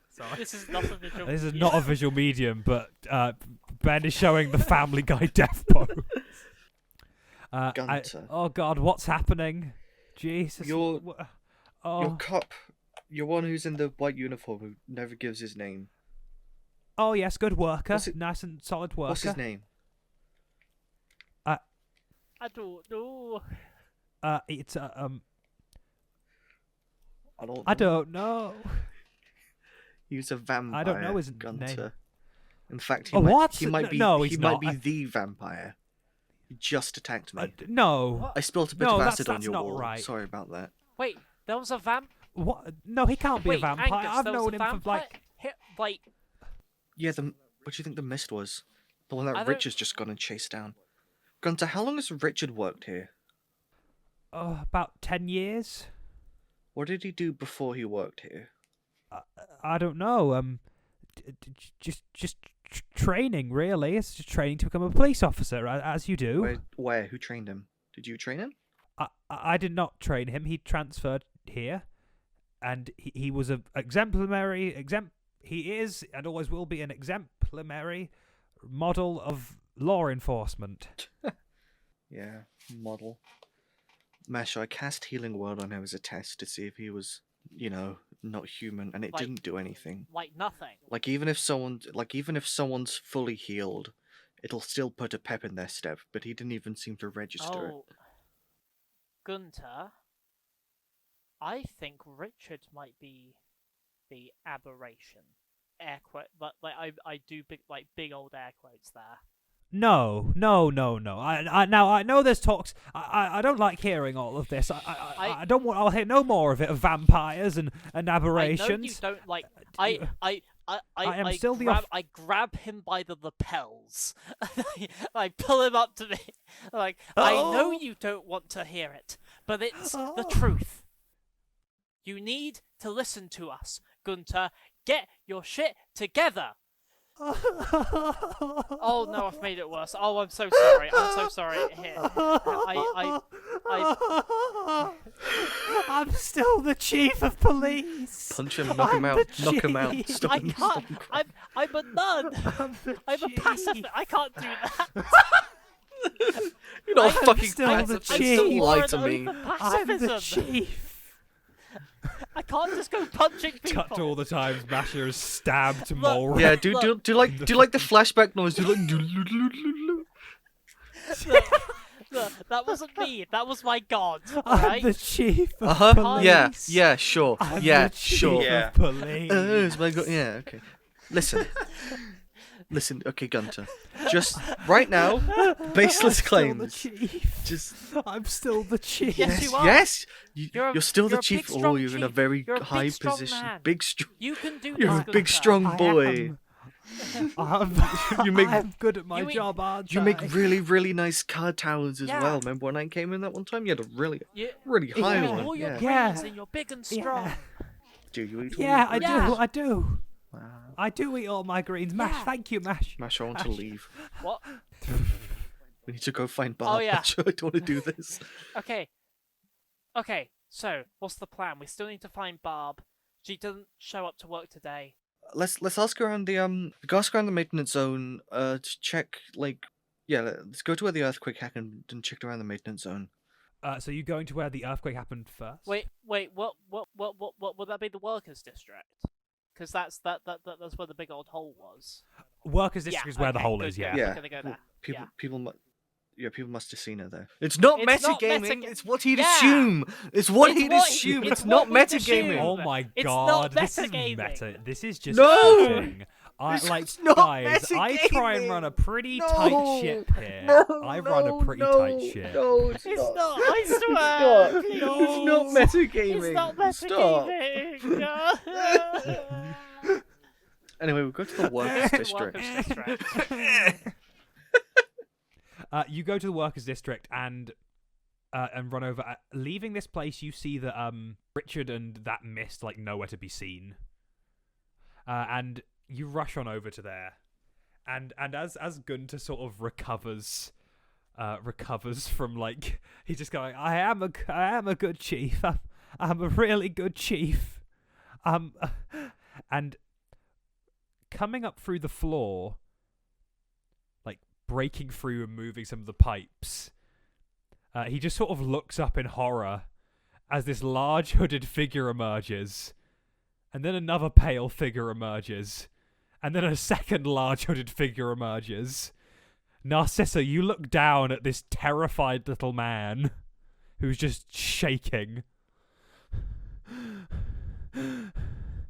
Sorry. This is not a visual. This is not a visual medium, but Ben is showing the Family Guy death pose. Gunter. Oh God, what's happening? Jesus. Your Oh. cop, your one who's in the white uniform who never gives his name. Oh yes, good worker. What's it- Nice and solid worker. What's his name? I don't know. It's I don't know. I don't know. He's a vampire. I don't know his Gunter. name. In fact, Oh, what? he might be. No, he he's might not. be the vampire. He just attacked me. No. I spilled a bit No, of that's- acid on that's your not wall. right. Sorry about that. Wait, there was a vamp. What? No, he can't be Wait, a vampire. Angus, I've there was known a him for vampire? like. Like, Yeah, what do you think the mist was? The one I that don't- Richard's just gone and chased down. Gunter, how long has Richard worked here? About 10 years. What did he do before he worked here? I don't know. Just training, really. It's just training to become a police officer, as you do. Where? Who trained him? Did you train him? I did not train him. He transferred here, and he was a He is and always will be an exemplary model of law enforcement. Yeah, model. Masha, I cast Healing Word on him as a test to see if he was, not human, and it Like- didn't do anything. like nothing. Even if someone's fully healed, it'll still put a pep in their step. But he didn't even seem to register it. Oh, Gunter, I think Richard might be the aberration. Air quote, but I do big old air quotes there. No. I know there's talks. I don't like hearing all of this. I don't want. I'll hear no more of it of vampires and aberrations. I know you don't like. I am still the I grab him by the lapels. I pull him up to me. Like, I know you don't want to hear it, but it's the truth. You need to listen to us, Gunter. Get your shit together. Oh no, I've made it worse. Oh, I'm so sorry. I'm so sorry. Here, I'm still the chief of police. Punch him, knock him out, knock him out. Stop I him, can't. stop him. I'm a nun. I'm a pacifist. I can't do that. You're not I'm fucking still pacifist. the Don't chief. lie to me. I'm the Pacifism. chief. I can't just go punching people. Cut to all the times Masha has stabbed Look, Molrin. Yeah, do like the flashback noise. Do like. Look, that wasn't me. That was my god. I'm Alright? the chief of Uh-huh. police. Yeah, sure. I'm Yeah, the chief sure. Yeah. of police. It's my god. Yeah, okay. Listen. Okay, Gunter. Just right now, baseless claims. Just I'm still the chief. Yes, you are. yes. You're Still the a chief. big, Oh, strong you're in a chief. very You're a high big, strong position. man. Big strong. You can do You're this, a big Gunter. strong boy. You make- I'm good at my You job, aren't You I? make really, really nice card towers as Yeah. well. Remember when I came in that one time? You had a really You, high you Yeah. one. all your Yeah. Yeah. brains and you're big and strong. Yeah. Do you eat all Yeah, your I greens? do. I do. Wow. I do eat all my greens. Mash, Yeah. thank you, Mash. Mash, I want to leave. What? We need to go find Barb. yeah. Mash, I don't want to do this. Okay. So what's the plan? We still need to find Barb. She doesn't show up to work today. Let's ask around go ask around the maintenance zone. To check let's go to where the earthquake happened and check around the maintenance zone. So you going to where the earthquake happened first? Wait. What? Would that be the workers' district? Because that's where the big old hole was. Workers' district is where the okay, hole good, is. good. Yeah. Yeah. We're gonna go there. People must have seen her there. It's not It's not metagaming. metag- It's what he'd Yeah. assume. It's what It's he'd what assume. he- It's it's not what he'd assume. metagaming. Oh my It's god, not this is metagaming. meta. This is just No! cheating. It's not guys, I try and metagaming. run a pretty No! tight ship here. I run a pretty tight ship. No, It's not. I swear. Stop. Please. It's not metagaming. It's not Stop. metagaming. Anyway, we'll go to the workers' district. Workers' district. You go to the workers' district and run over. Leaving this place, you see that Richard and that mist nowhere to be seen. And you rush on over to there, and as Gunter sort of recovers from like he's just going, I am a good chief. I'm a really good chief. And coming up through the floor, like breaking through and moving some of the pipes, he just sort of looks up in horror as this large hooded figure emerges, and then another pale figure emerges, and then a second large hooded figure emerges. Narcissa, you look down at this terrified little man who's just shaking.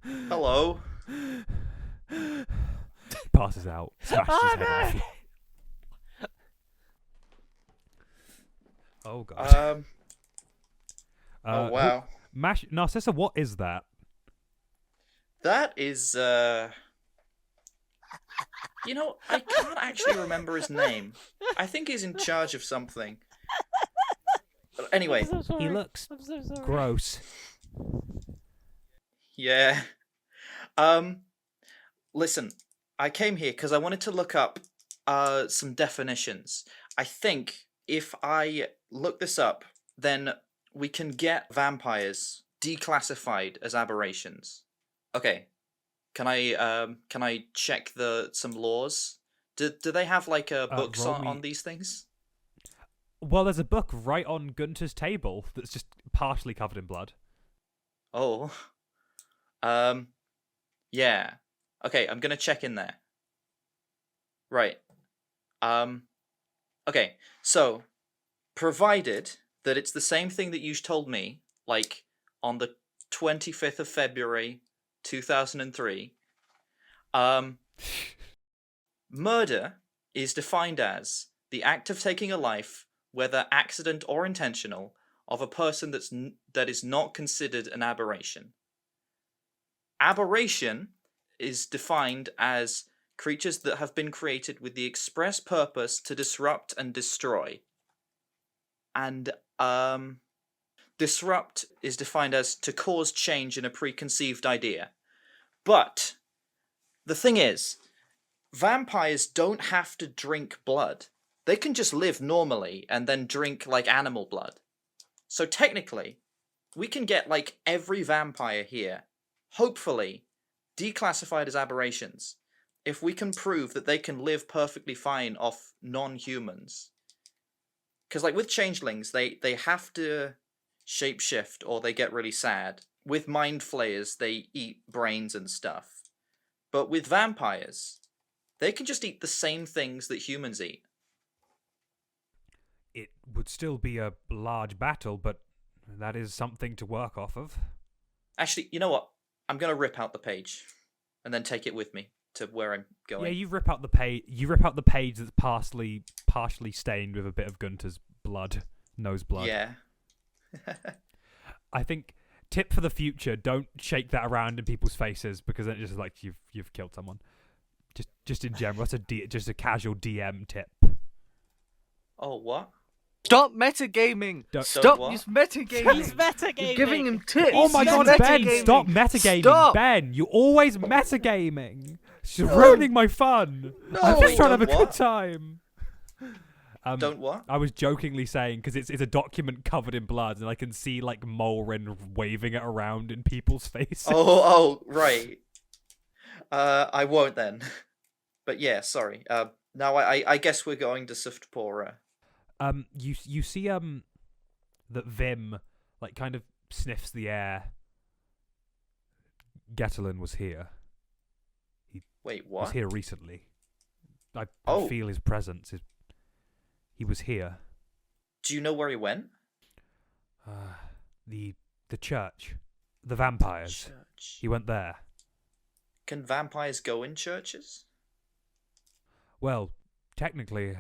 Hello. Passes out. Smashes his head off. Oh god. Oh wow. Narcissa, what is that? That is you know, I can't actually remember his name. I think he's in charge of something. But anyway, I'm so sorry. He looks I'm so sorry. gross. yeah. Listen, I came here because I wanted to look up some definitions. I think if I look this up, then we can get vampires declassified as aberrations. Okay. Can I check some laws? Do they have like books on these things? Well, there's a book right on Gunter's table that's just partially covered in blood. Oh. Yeah. Okay, I'm gonna check in there. Right. Okay, so provided that it's the same thing that you told me, like on the 25th of February 2003, murder is defined as the act of taking a life, whether accident or intentional, of a person that is not considered an aberration. Aberration is defined as creatures that have been created with the express purpose to disrupt and destroy. And disrupt is defined as to cause change in a preconceived idea. But the thing is, vampires don't have to drink blood. They can just live normally and then drink like animal blood. So technically, we can get like every vampire here, hopefully, declassified as aberrations if we can prove that they can live perfectly fine off non-humans. Because like with changelings, they have to shapeshift or they get really sad. With mind flayers, they eat brains and stuff. But with vampires, they can just eat the same things that humans eat. It would still be a large battle, but that is something to work off of. Actually, you know what? I'm going to rip out the page and then take it with me to where I'm going. Yeah, you rip out the page. You rip out the page that's partially stained with a bit of Gunter's blood, nose blood. Yeah. I think tip for the future: don't shake that around in people's faces because then it's just like you've killed someone. Just in general, that's just a casual DM tip. Oh, what? Stop metagaming! Don't- Stop! what? He's metagaming! He's metagaming. You're giving him tips! Oh my He's god, metagaming. Ben! Stop metagaming, Stop! Ben! You're always metagaming. It's ruining my fun. I'm just trying to have a Don't good what? time. Don't what? I was jokingly saying because it's a document covered in blood, and I can see like Molrin waving it around in people's faces. Oh, right. I won't then. But yeah, sorry. Now I guess we're going to Siftpora. You see that Vim like kind of sniffs the air. Getelin was here. Wait, Was what? here recently. I Oh. feel his presence. He was here. Do you know where he went? The church, the vampires. Church. He went there. Can vampires go in churches? Well, technically,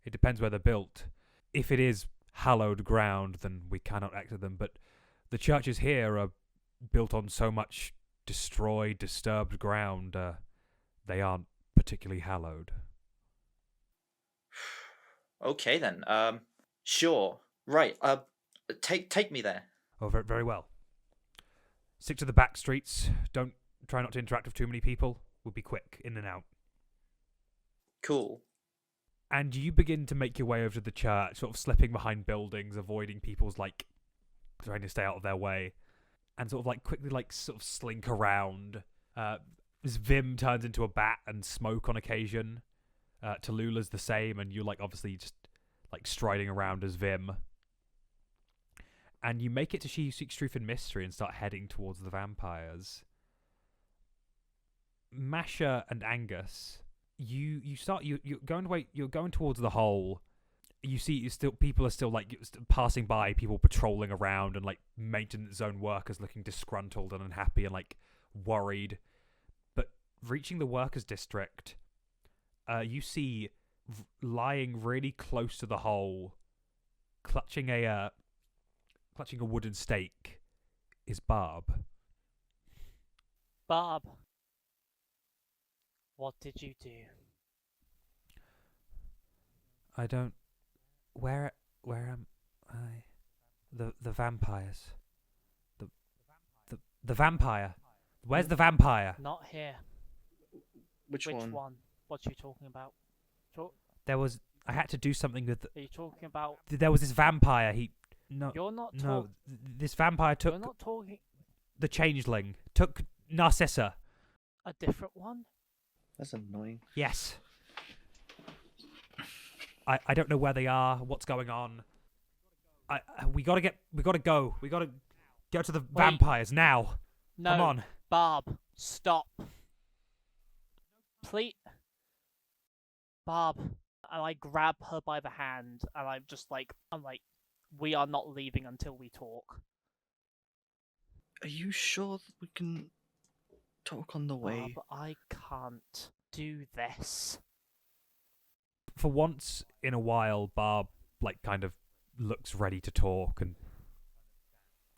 it depends where they're built. If it is hallowed ground, then we cannot enter them. But the churches here are built on so much destroyed, disturbed ground. They aren't particularly hallowed. Okay then. Sure. Right. Take me there. Oh, very well. Stick to the back streets. Don't try not to interact with too many people. would be quick, in and out. Cool. And you begin to make your way over to the church, sort of slipping behind buildings, avoiding people's, like, trying to stay out of their way, and sort of, like, quickly, like, sort of slink around. This Vim turns into a bat and smoke on occasion. Tallulah's the same, and you're, like, obviously just, like, striding around as Vim. And you make it to She Who Seeks Truth and Mystery and start heading towards the vampires. Masha and Angus, you're going towards the hole. You see, people are still like passing by, people patrolling around, and like maintenance zone workers looking disgruntled and unhappy and like worried. But reaching the workers' district, you see lying really close to the hole, clutching a wooden stake, is Barb. Barb, what did you do? I don't. Where am I? The vampires. The vampire. Where's the vampire? Not here. Which one? What are you talking about? I had to do something with. Are you talking about? There was this vampire. You're not. This vampire took. You're not talking. The changeling took Narcissa. A different one? That's annoying. Yes. I don't know where they are. What's going on? We gotta go. We gotta go to the vampires now. No. Come on. Barb, stop. Please. Barb. And I grab her by the hand, and I'm like, we are not leaving until we talk. Are you sure that we can talk on the way? Barb, I can't do this. For once in a while, Barb like kind of looks ready to talk and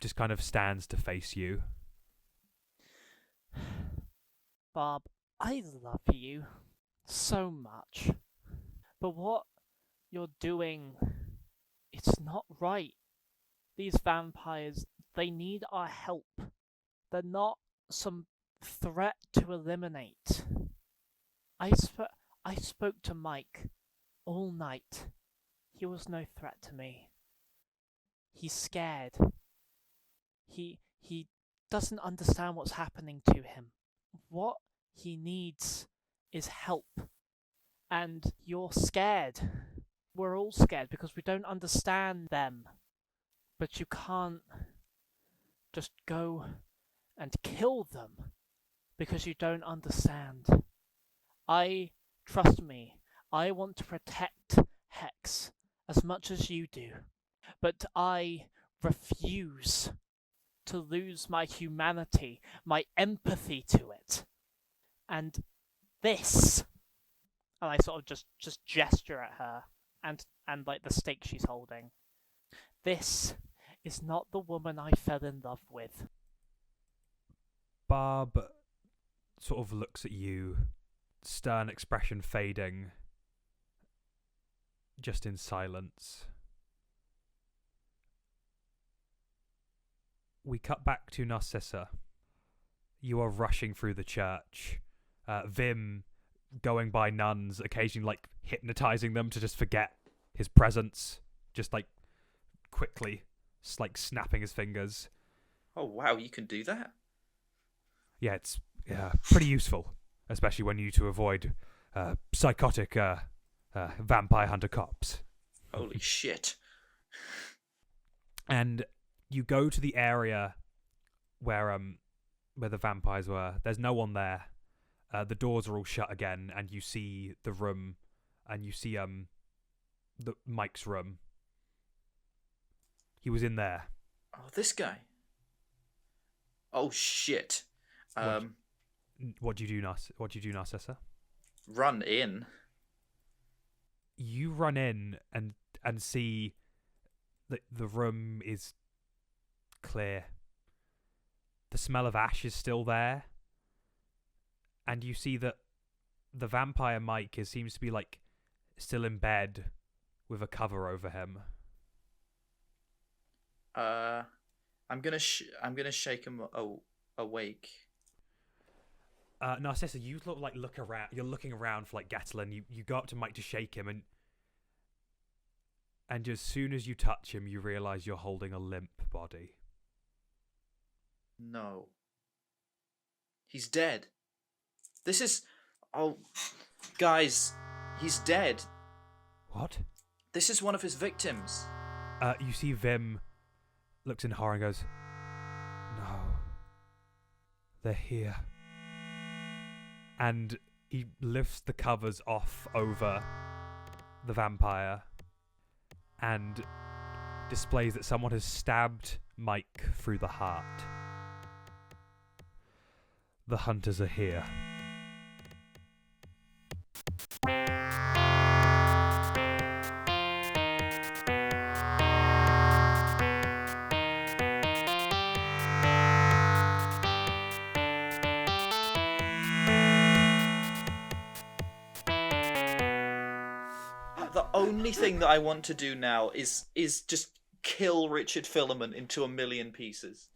just kind of stands to face you. Barb, I love you so much. But what you're doing, it's not right. These vampires, they need our help. They're not some threat to eliminate. I spoke to Mike all night. He was no threat to me. He's scared. He doesn't understand what's happening to him. What he needs is help. And you're scared. We're all scared because we don't understand them. But you can't just go and kill them because you don't understand. Trust me, I want to protect HEX as much as you do. But I refuse to lose my humanity, my empathy to it. And this, and I sort of just gesture at her and like the stake she's holding. This is not the woman I fell in love with. Barb sort of looks at you, stern expression fading, just in silence. We cut back to Narcissa. You are rushing through the church. Vim going by nuns, occasionally like hypnotizing them to just forget his presence, just like quickly, like snapping his fingers. Oh wow, you can do that? Yeah, it's pretty useful, especially when you need to avoid psychotic vampire hunter cops. Holy shit. And you go to the area where the vampires were. There's no one there. The doors are all shut again, and you see the room, and you see the Mike's room. He was in there. Oh, this guy. Oh shit. What do you do, Narcissa? Run in. You run in and see that the room is clear. The smell of ash is still there. And you see that the vampire Mike seems to be like still in bed with a cover over him. I'm gonna shake him awake. Narcissa, you look around. You're looking around for like Gatlin. You go up to Mike to shake him, and as soon as you touch him, you realize you're holding a limp body. No. He's dead. This is... Oh, guys, he's dead. What? This is one of his victims. You see Vim looks in horror and goes, "No, they're here." And he lifts the covers off over the vampire and displays that someone has stabbed Mike through the heart. The hunters are here. The only thing that I want to do now is just kill Richard Filament into a million pieces.